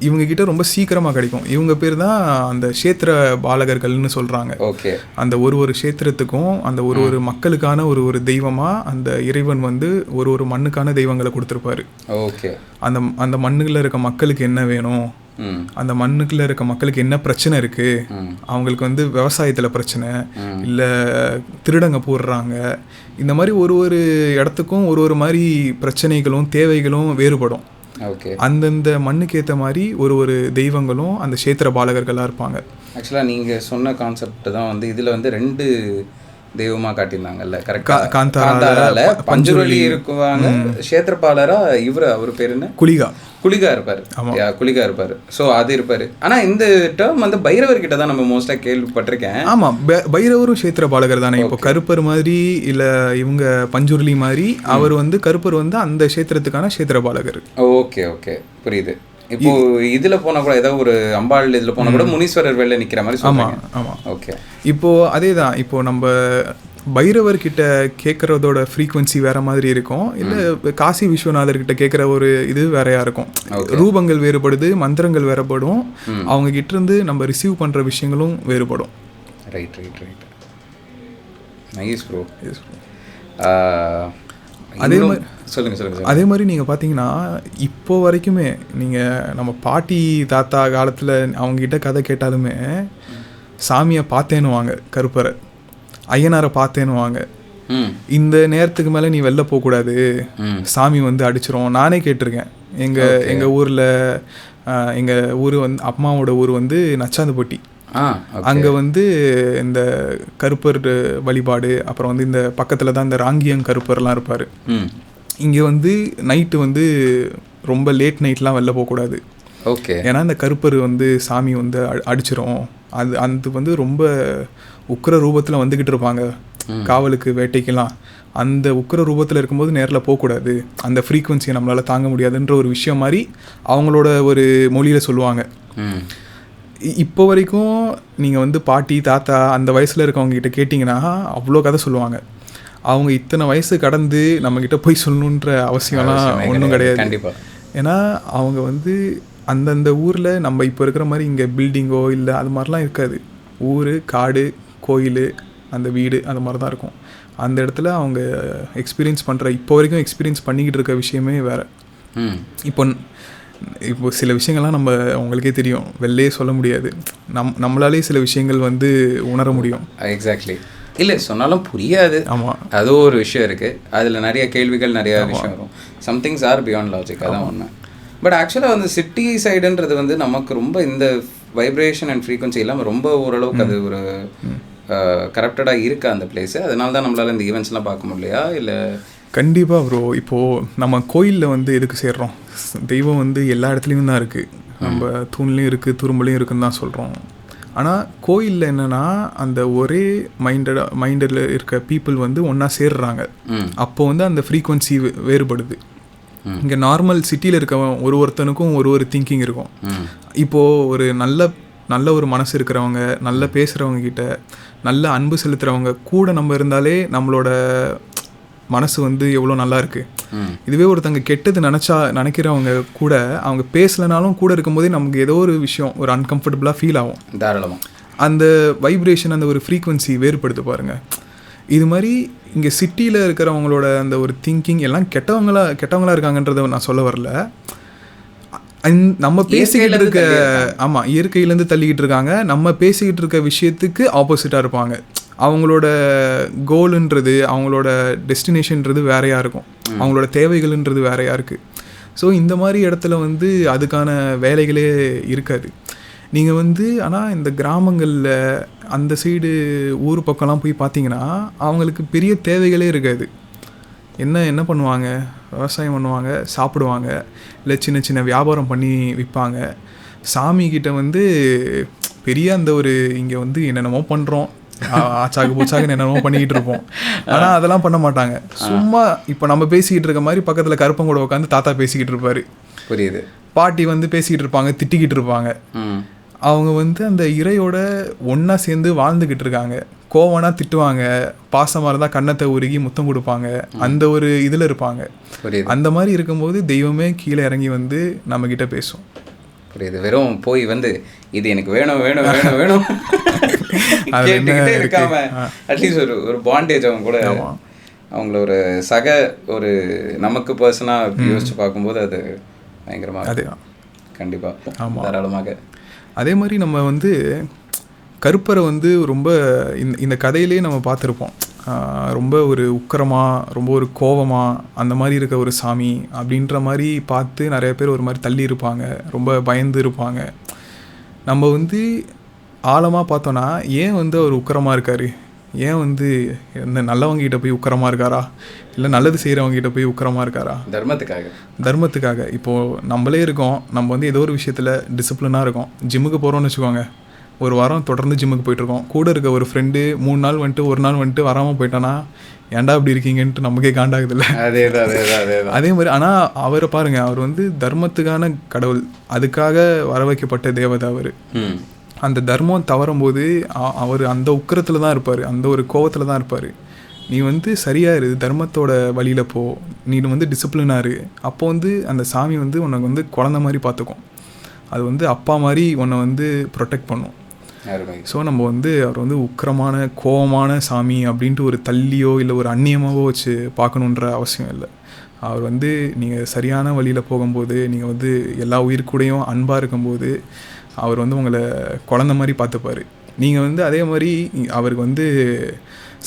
இவங்க கிட்ட ரொம்ப சீக்கிரமாக கிடைக்கும். இவங்க பேர் தான் அந்த க்ஷேத்திர பாலகர்கள்னு சொல்கிறாங்க. ஓகே. அந்த ஒரு க்ஷேத்திரத்துக்கும் அந்த ஒரு மக்களுக்கான ஒரு தெய்வமாக அந்த இறைவன் வந்து ஒரு மண்ணுக்கான தெய்வங்களை கொடுத்துருப்பாரு. ஓகே. அந்த மண்ணுக்குள்ள இருக்க மக்களுக்கு என்ன வேணும், அந்த மண்ணுக்குள்ள இருக்க மக்களுக்கு என்ன பிரச்சனை இருக்கு, அவங்களுக்கு வந்து விவசாயத்தில் பிரச்சனை இல்லை திருடங்க போடுறாங்க, இந்த மாதிரி ஒரு இடத்துக்கும் ஒரு மாதிரி பிரச்சனைகளும் தேவைகளும் வேறுபடும். அந்தந்த மண்ணுக்கு ஏற்ற மாதிரி ஒரு தெய்வங்களும் அந்த க்ஷேத்திர பாலகர்களாக இருப்பாங்க. ஆக்சுவலாக நீங்கள் சொன்ன கான்செப்ட் தான் வந்து இதில் வந்து 2 தெய்வமாக காட்டியிருந்தாங்கல்ல. கரெக்டாக காந்தாரால பஞ்சுருளி இருக்குவாங்க, க்ஷேத்திரபாலரா அவர் பேர் என்ன, குளிகா இருப்பார். குளிகா இருப்பார். ஸோ அது இருப்பார். ஆனால் இந்த டேர்ம் வந்து பைரவர்கிட்ட தான் நம்ம மோஸ்ட்டாக கேள்விப்பட்டிருக்கேன். ஆமாம், பைரவரும் க்ஷேத்திர பாலகர் தானே. இப்போ கருப்பர் மாதிரி இல்லை இவங்க பஞ்சுருளி மாதிரி அவர் வந்து கருப்பர் வந்து அந்த க்ஷேத்திரத்துக்கான க்ஷேத்திர பாலகர். ஓகே ஓகே, புரியுது. இப்போ இதுல போனா கூட ஏதாவது ஒரு அம்பாள் இதுல போனா கூட முனீஸ்வரர் வெளில நிக்கிற மாதிரி சொல்றாங்க. ஆமா. ஓகே. இப்போ அதேதான். இப்போ நம்ம பைரவர் கிட்ட கேட்கறதோட ஃப்ரீக்வன்சி வேற மாதிரி இருக்கும், இல்லை காசி விஸ்வநாதர் கிட்ட கேட்குற இது வேறையா இருக்கும். ரூபங்கள் வேறுபடுது, மந்திரங்கள் வேறுபடும், அவங்க கிட்ட இருந்து நம்ம ரிசீவ் பண்ற விஷயங்களும் வேறுபடும். Right right right. Nice bro. அதே மாதிரி சொல்லுங்கள். அதே மாதிரி நீங்கள் பார்த்தீங்கன்னா இப்போ வரைக்குமே நீங்கள் நம்ம பாட்டி தாத்தா காலத்தில் அவங்ககிட்ட கதை கேட்டாலுமே சாமியை பார்த்தேன்னுவாங்க, கருப்பரை ஐயனாரை பார்த்தேன்னுவாங்க. இந்த நேரத்துக்கு மேலே நீ வெளில போகக்கூடாது, சாமி வந்து அடிச்சிரும். நானே கேட்டிருக்கேன். எங்கள் ஊரில் எங்கள் ஊர் வந்து அம்மாவோட ஊர் வந்து நச்சாந்துப்பட்டி. அங்கே வந்து இந்த கருப்பர் வழிபாடு, அப்புறம் வந்து இந்த பக்கத்தில் தான் இந்த ராங்கியங் கருப்பர்லாம் இருப்பார். இங்கே வந்து நைட்டு வந்து ரொம்ப லேட் நைட்லாம் வெளில போகக்கூடாது. ஓகே. ஏன்னா இந்த கருப்பர் வந்து சாமி வந்து அடிச்சிரும். அது வந்து ரொம்ப உக்கிர ரூபத்தில் வந்துக்கிட்டு இருப்பாங்க காவலுக்கு, வேட்டைக்கெல்லாம். அந்த உக்கிர ரூபத்தில் இருக்கும்போது நேரில் போகக்கூடாது, அந்த ஃப்ரீக்குவன்சியை நம்மளால் தாங்க முடியாதுன்ற ஒரு விஷயம் மாதிரி அவங்களோட ஒரு மொழியில் சொல்லுவாங்க. இப்போ வரைக்கும் நீங்கள் வந்து பாட்டி தாத்தா அந்த வயசில் இருக்கவங்ககிட்ட கேட்டிங்கன்னா அவ்வளோ கதை சொல்லுவாங்க. அவங்க இத்தனை வயசு கடந்து நம்மக்கிட்ட போய் சொல்லணுன்ற அவசியம்லாம் ஒன்றும் கிடையாது. கண்டிப்பாக. ஏன்னா அவங்க வந்து அந்தந்த ஊரில் நம்ம இப்போ இருக்கிற மாதிரி இங்கே பில்டிங்கோ இல்லை அது மாதிரிலாம் இருக்காது. ஊர், காடு, கோயில், அந்த வீடு, அந்த மாதிரி தான் இருக்கும். அந்த இடத்துல அவங்க எக்ஸ்பீரியன்ஸ் பண்ணுற, இப்போ வரைக்கும் எக்ஸ்பீரியன்ஸ் பண்ணிக்கிட்டு இருக்க விஷயமே வேறு. இப்போ சில விஷயங்கள்லாம் நம்ம உங்களுக்கே தெரியும், வெளிலே சொல்ல முடியாது. நம்மளாலே சில விஷயங்கள் வந்து உணர முடியும். எக்ஸாக்ட்லி. இல்லை சொன்னாலும் புரியாது. ஆமாம், அது ஒரு விஷயம் இருக்குது. அதில் நிறைய கேள்விகள், நிறையா விஷயம் வரும். சம்திங்ஸ் ஆர் பியாண்ட் லாஜிக், அதான் ஒன்று. பட் ஆக்சுவலாக வந்து சிட்டி சைடுன்றது வந்து நமக்கு ரொம்ப இந்த வைப்ரேஷன் அண்ட் ஃப்ரீக்வன்சி இல்லாமல் ரொம்ப ஓரளவுக்கு அது ஒரு கரப்டடாக இருக்கா அந்த பிளேஸு. அதனால தான் நம்மளால் இந்த ஈவெண்ட்ஸ்லாம் பார்க்க முடியலையா? இல்லை கண்டிப்பாக ப்ரோ. இப்போது நம்ம கோயிலில் வந்து எதுக்கு சேர்றோம்? தெய்வம் வந்து எல்லா இடத்துலையும் தான் இருக்குது. நம்ம தூண்லேயும் இருக்குது, துரும்புலையும் இருக்குதுன்னு தான் சொல்கிறோம். ஆனால் கோயிலில் என்னென்னா அந்த ஒரே மைண்டில் இருக்க பீப்புள் வந்து ஒன்றா சேர்றாங்க. அப்போ வந்து அந்த ஃப்ரீக்வன்சி வேறுபடுது. இங்கே நார்மல் சிட்டியில் இருக்கவன் ஒருத்தனுக்கும் ஒரு திங்கிங் இருக்கும். இப்போது ஒரு நல்ல ஒரு மனசு இருக்கிறவங்க, நல்ல பேசுகிறவங்க கிட்ட, நல்ல அன்பு செலுத்துகிறவங்க கூட நம்ம இருந்தாலே நம்மளோட மனசு வந்து எவ்வளோ நல்லா இருக்குது. இதுவே ஒருத்தங்க கெட்டது நினைக்கிறவங்க கூட அவங்க பேசலைனாலும் கூட இருக்கும்போதே நமக்கு ஏதோ ஒரு விஷயம் ஒரு அன்கம்ஃபர்டபுளாக ஃபீல் ஆகும். தாராளமாக அந்த வைப்ரேஷன், அந்த ஒரு ஃப்ரீக்வன்சி வேறுபடுத்து பாருங்கள். இது மாதிரி இங்கே சிட்டியில் இருக்கிறவங்களோட அந்த ஒரு திங்கிங் எல்லாம் கெட்டவங்களா இருக்காங்கன்றதை நான் சொல்ல வரல. நம்ம பேசிக்கிட்டு இருக்க, ஆமாம், இயற்கையிலேருந்து தள்ளிக்கிட்டு இருக்காங்க. நம்ம பேசிக்கிட்டு இருக்க விஷயத்துக்கு ஆப்போசிட்டாக இருப்பாங்க. அவங்களோட கோலுன்றது, அவங்களோட டெஸ்டினேஷன்ன்றது வேறையாக இருக்கும், அவங்களோட தேவைகள்ன்றது வேறையாக இருக்குது. ஸோ இந்த மாதிரி இடத்துல வந்து அதுக்கான வேலைகளே இருக்காது. நீங்கள் வந்து ஆனால் இந்த கிராமங்களில் அந்த சைடு ஊர் பக்கம்லாம் போய் பார்த்தீங்கன்னா அவங்களுக்கு பெரிய தேவைகளே இருக்காது. என்ன பண்ணுவாங்க, விவசாயம் பண்ணுவாங்க, சாப்பிடுவாங்க, இல்லை சின்ன சின்ன வியாபாரம் பண்ணி விற்பாங்க. சாமிக்கிட்ட வந்து பெரிய அந்த ஒரு இங்கே வந்து என்னென்னமோ பண்ணுறோம், ஆச்சாக்கு பூச்சாக்குன்னு என்னென்னமோ பண்ணிக்கிட்டு இருப்போம். ஆனால் அதெல்லாம் பண்ண மாட்டாங்க. சும்மா இப்போ நம்ம பேசிக்கிட்டு இருக்க மாதிரி பக்கத்தில் கருப்பன் கூட உட்காந்து தாத்தா பேசிக்கிட்டு இருப்பார். புரியுது. பாட்டி வந்து பேசிக்கிட்டு இருப்பாங்க, திட்டிக்கிட்டு இருப்பாங்க. அவங்க வந்து அந்த இறையோட ஒன்றா சேர்ந்து வாழ்ந்துக்கிட்டு இருக்காங்க. கோவனா திட்டுவாங்க, பாசமாக இருந்தால் கன்னத்தை உருகி முத்தம் கொடுப்பாங்க, அந்த ஒரு இதில் இருப்பாங்க. அந்த மாதிரி இருக்கும்போது தெய்வமே கீழே இறங்கி வந்து நம்மக்கிட்ட பேசும். புரியுது. வெறும் போய் வந்து இது எனக்கு வேணும் வேணும் வேணும் வேணும் கேட்டுக்கிட்டே இருக்காம அட்லீஸ்ட் ஒரு பாண்டேஜ் அவங்க கூட அவங்கள ஒரு சக ஒரு நமக்கு பர்சனாக யோசிச்சு பார்க்கும்போது அது பயங்கரமாக அதே கண்டிப்பாக தாராளமாக. அதே மாதிரி நம்ம வந்து கருப்பரை வந்து ரொம்ப இந்த கதையிலே நம்ம பார்த்துருப்போம். ரொம்ப ஒரு உக்கிரமாக, ரொம்ப ஒரு கோவமாக அந்த மாதிரி இருக்க ஒரு சாமி அப்படின்ற மாதிரி பார்த்து நிறைய பேர் ஒரு மாதிரி தள்ளி இருப்பாங்க, ரொம்ப பயந்து இருப்பாங்க. நம்ம வந்து ஆழமாக பார்த்தோன்னா ஏன் வந்து அவர் உக்கிரமாக இருக்கார், ஏன் வந்து இந்த நல்லவங்ககிட்ட போய் உக்கிரமாக இருக்காரா, இல்லை நல்லது செய்கிறவங்ககிட்ட போய் உக்கிரமாக இருக்காரா? தர்மத்துக்காக. இப்போது நம்மளே இருக்கோம், நம்ம வந்து ஏதோ ஒரு விஷயத்தில் டிசிப்ளினாக இருக்கோம். ஜிம்முக்கு போகிறோன்னு வச்சுக்கோங்க, ஒரு வாரம் தொடர்ந்து ஜிம்முக்கு போயிட்டுருக்கோம். கூட இருக்க ஒரு ஃப்ரெண்டு 3 நாள் வந்துட்டு ஒரு நாள் வந்துட்டு வராமல் போயிட்டானா ஏன்டா அப்படி இருக்கீங்கன்ட்டு நமக்கே காண்டாகுதில்ல. அதே மாதிரி ஆனால் அவரை பாருங்கள், அவர் வந்து தர்மத்துக்கான கடவுள், அதுக்காக வர வைக்கப்பட்ட தேவதை அவர். அந்த தர்மம் தவறும்போது அவர் அந்த உக்கிரத்தில் தான் இருப்பார், அந்த ஒரு கோவத்தில் தான் இருப்பார். நீ வந்து சரியாக இரு, தர்மத்தோட வழியில் போ, நீ வந்து டிசிப்ளினாக இரு. அப்போ வந்து அந்த சாமி வந்து உனக்கு வந்து குழந்த மாதிரி பார்த்துக்கும், அது வந்து அப்பா மாதிரி உன்னை வந்து ப்ரொடெக்ட் பண்ணும். ஸோ நம்ம வந்து அவர் வந்து உக்கிரமான கோவமான சாமி அப்படின்ட்டு ஒரு தள்ளியோ இல்லை ஒரு அந்நியமாகவோ வச்சு பார்க்கணுன்ற அவசியம் இல்லை. அவர் வந்து நீங்கள் சரியான வழியில் போகும்போது, நீங்கள் வந்து எல்லா உயிர்கூடையும் அன்பாக இருக்கும்போது அவர் வந்து உங்களை குழந்த மாதிரி பார்த்துப்பார். நீங்கள் வந்து அதே மாதிரி அவருக்கு வந்து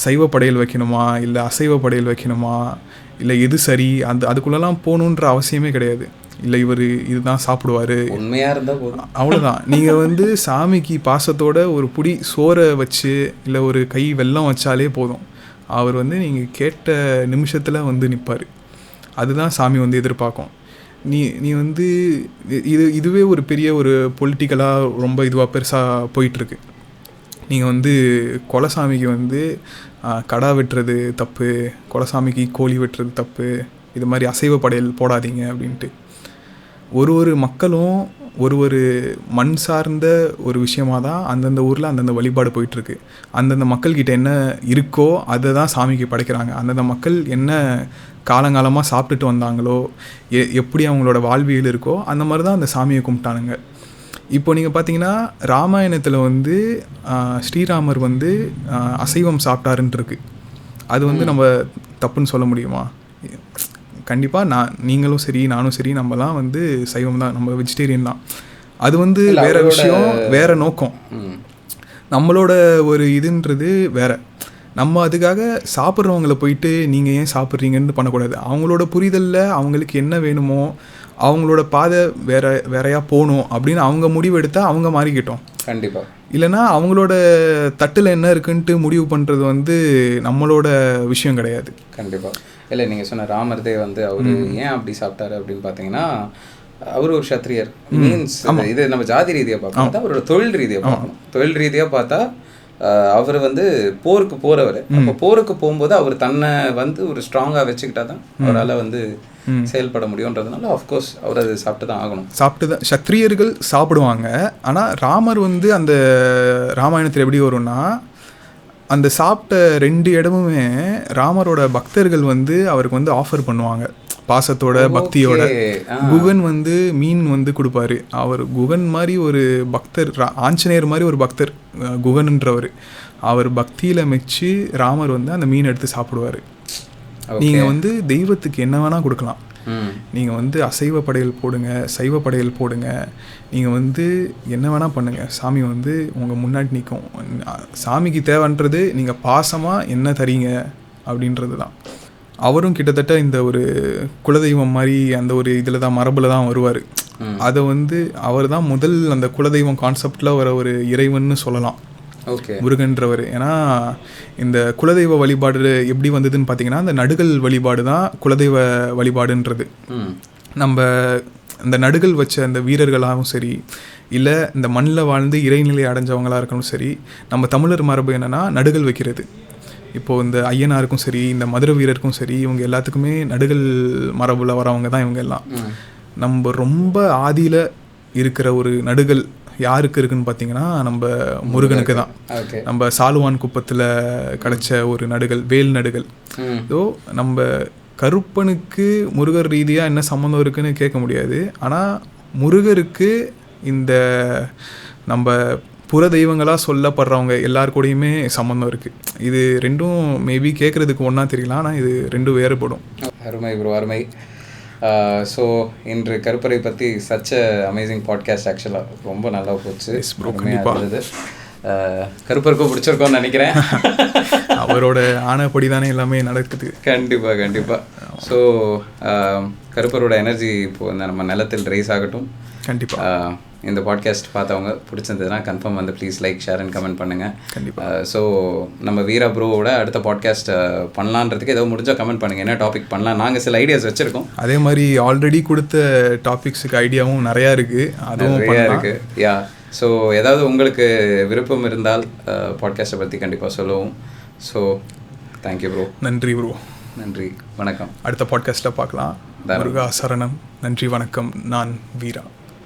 சைவ படையல் வைக்கணுமா இல்லை அசைவ படையல் வைக்கணுமா இல்லை எது சரி அதுக்குள்ளெல்லாம் போகணுன்ற அவசியமே கிடையாது. இல்லை இவர் இதுதான் சாப்பிடுவார், உண்மையாக இருந்தால் போதும், அவ்வளோதான். நீங்கள் வந்து சாமிக்கு பாசத்தோட ஒரு புடி சோறை வச்சு இல்லை ஒரு கை வெல்லம் வச்சாலே போதும், அவர் வந்து நீங்கள் கேட்ட நிமிஷத்தில் வந்து நிற்பார். அதுதான் சாமி வந்து எதிர்பார்க்கும். நீ வந்து இதுவே ஒரு பெரிய ஒரு பொலிட்டிக்கலாக ரொம்ப இதுவாக பெருசாக போயிட்டுருக்கு. நீங்கள் வந்து கொலசாமிக்கு வந்து கடா வெட்டுறது தப்பு, கொலசாமிக்கு கோழி வெட்டுறது தப்பு, இது மாதிரி அசைவ படையல் போடாதீங்க அப்படின்ட்டு. ஒரு மக்களும் ஒரு மண் சார்ந்த ஒரு விஷயமாக தான் அந்தந்த ஊரில் அந்தந்த வழிபாடு போயிட்டுருக்கு. அந்தந்த மக்கள்கிட்ட என்ன இருக்கோ அதை தான் சாமிக்கு படைக்கிறாங்க. அந்தந்த மக்கள் என்ன காலங்காலமாக சாப்பிட்டுட்டு வந்தாங்களோ, எப்படி அவங்களோட வாழ்வியல் இருக்கோ அந்த மாதிரி தான் அந்த சாமியை கும்பிட்டானுங்க. இப்போ நீங்கள் பார்த்தீங்கன்னா ராமாயணத்தில் வந்து ஸ்ரீராமர் வந்து அசைவம் சாப்பிட்டாருன்ட்டுருக்கு. அது வந்து நம்ம தப்புன்னு சொல்ல முடியுமா? கண்டிப்பாக நீங்களும் சரி நானும் சரி நம்மலாம் வந்து சைவம் தான், நம்ம வெஜிடேரியன் தான். அது வந்து வேறு விஷயம், வேறு நோக்கம். நம்மளோட ஒரு இதுன்றது வேறு. நம்ம அதுக்காக சாப்பிட்றவங்கள போயிட்டு நீங்கள் ஏன் சாப்பிட்றீங்கன்னு பண்ணக்கூடாது. அவங்களோட புரிதலில் அவங்களுக்கு என்ன வேணுமோ, அவங்களோட பாதை வேறையாக போகணும் அப்படின்னு அவங்க முடிவு எடுத்தால் அவங்க மாறிக்கிட்டோம். கண்டிப்பாக. இல்லைனா அவங்களோட தட்டில் என்ன இருக்குன்ட்டு முடிவு பண்ணுறது வந்து நம்மளோட விஷயம் கிடையாது. கண்டிப்பாக. இல்லை, நீங்கள் சொன்ன ராமர்தே வந்து அவர் ஏன் அப்படி சாப்பிட்டாரு அப்படின்னு பார்த்தீங்கன்னா, அவர் ஒரு சத்திரியர். மீன்ஸ் இது நம்ம ஜாதி ரீதியாக பார்க்கணும், அவரோட தொழில் ரீதியாக பார்க்கணும். தொழில் ரீதியாக பார்த்தா அவர் வந்து போருக்கு போகிறவர். அப்போ போருக்கு போகும்போது அவர் தன்னை வந்து ஒரு ஸ்ட்ராங்காக வச்சுக்கிட்டா தான் அவரால் வந்து செயல்பட முடியுன்றதுனால ஆஃப்கோர்ஸ் அவர் அது சாப்பிட்டு தான் ஆகணும். சாப்பிட்டு தான் சத்திரியர்கள் சாப்பிடுவாங்க. ஆனால் ராமர் வந்து அந்த ராமாயணத்தில் எப்படி வரும்னா, அந்த சாப்பிட்ட 2 இடமுமே ராமரோட பக்தர்கள் வந்து அவருக்கு வந்து ஆஃபர் பண்ணுவாங்க பாசத்தோட பக்தியோட. குகன் வந்து மீன் வந்து கொடுப்பாரு. அவர் குகன் மாதிரி ஒரு பக்தர், ஆஞ்சநேயர் மாதிரி ஒரு பக்தர் குகன்ன்றவர். அவர் பக்தியில் மெச்சு ராமர் வந்து அந்த மீன் எடுத்து சாப்பிடுவார். நீங்கள் வந்து தெய்வத்துக்கு என்ன வேணால் கொடுக்கலாம், நீங்கள் வந்து அசைவ படையல் போடுங்க, சைவ படையல் போடுங்க, நீங்கள் வந்து என்ன வேணால் பண்ணுங்கள், சாமி வந்து உங்கள் முன்னாடி நிற்கும். சாமிக்கு தேவைன்றது நீங்கள் பாசமாக என்ன தரீங்க அப்படின்றது தான். அவரும் கிட்டத்தட்ட இந்த ஒரு குலதெய்வம் மாதிரி அந்த ஒரு இதில் தான் மரபில் தான் வருவார். அதை வந்து அவர் தான் முதல் அந்த குலதெய்வம் கான்செப்டில் வர ஒரு இறைவன்னு சொல்லலாம். ஓகே, முருகன்றவர். ஏன்னா இந்த குலதெய்வ வழிபாடு எப்படி வந்ததுன்னு பார்த்தீங்கன்னா, இந்த நடுகள் வழிபாடு தான் குலதெய்வ வழிபாடுன்றது. நம்ம இந்த நடுகள் வச்ச அந்த வீரர்களாகவும் சரி, இல்லை இந்த மண்ணில் வாழ்ந்து இறைநிலை அடைஞ்சவங்களாக இருக்கணும் சரி, நம்ம தமிழர் மரபு என்னென்னா நடுகள் வைக்கிறது. இப்போது இந்த ஐயனாருக்கும் சரி, இந்த மதுரை வீரருக்கும் சரி, இவங்க எல்லாத்துக்குமே நடுகள் மரபில் வரவங்க தான் இவங்க எல்லாம். நம்ம ரொம்ப ஆதியில் இருக்கிற ஒரு நடுகள் யாருக்கு இருக்குன்னு பார்த்தீங்கன்னா நம்ம முருகனுக்கு தான். நம்ம சாலுவான் குப்பத்தில் கிடைச்ச ஒரு நடுகள், வேல் நடுகள். ஸோ நம்ம கருப்பனுக்கு முருகர் ரீதியாக என்ன சம்மந்தம் இருக்குன்னு கேட்க முடியாது. ஆனால் முருகருக்கு இந்த நம்ம புற தெய்வங்களாக சொல்லப்படுறவங்க எல்லாருக்கூடையுமே சம்மந்தம் இருக்குது. இது ரெண்டும் மேபி கேட்குறதுக்கு ஒன்றா தெரியலாம், ஆனால் இது ரெண்டும் வேறுபடும். அருமை ப்ரோ, அருமை. ஸோ இன்று கருப்பரை பற்றி சச் அமேசிங் பாட்காஸ்ட். ஆக்சுவலாக ரொம்ப நல்லா போச்சு. இருந்தது. கருப்பருக்கும் பிடிச்சிருக்கோன்னு நினைக்கிறேன். அவரோட ஆணைப்படி தானே எல்லாமே நடக்குது. கண்டிப்பாக கண்டிப்பாக. ஸோ கருப்பரோட எனர்ஜி இப்போது இந்த நம்ம நிலத்தில் ரைஸ் ஆகட்டும். கண்டிப்பாக இந்த பாட்காஸ்ட் பார்த்தவங்க பிடிச்சிருந்ததுன்னா கன்ஃபார்ம் வந்து please like, share and comment பண்ணுங்கள். கண்டிப்பாக. ஸோ நம்ம வீரா ப்ரோவோட அடுத்த பாட்காஸ்ட் பண்ணலான்றதுக்கு ஏதோ முடிஞ்சால் கமெண்ட் பண்ணுங்கள், என்ன டாபிக் பண்ணலாம். நாங்கள் சில ஐடியாஸ் வச்சுருக்கோம். அதே மாதிரி ஆல்ரெடி கொடுத்த டாபிக்ஸுக்கு ஐடியாவும் நிறையா இருக்குது, அதுவும் நிறையா இருக்குது. யா, ஸோ ஏதாவது உங்களுக்கு விருப்பம் இருந்தால் பாட்காஸ்ட்டை பற்றி கண்டிப்பாக சொல்லுவோம். So thank you bro. நன்றி ப்ரோ. நன்றி, வணக்கம். அடுத்த பாட்காஸ்ட்டில் பார்க்கலாம். முருகா சரணம். நன்றி, வணக்கம். நான் வீரா.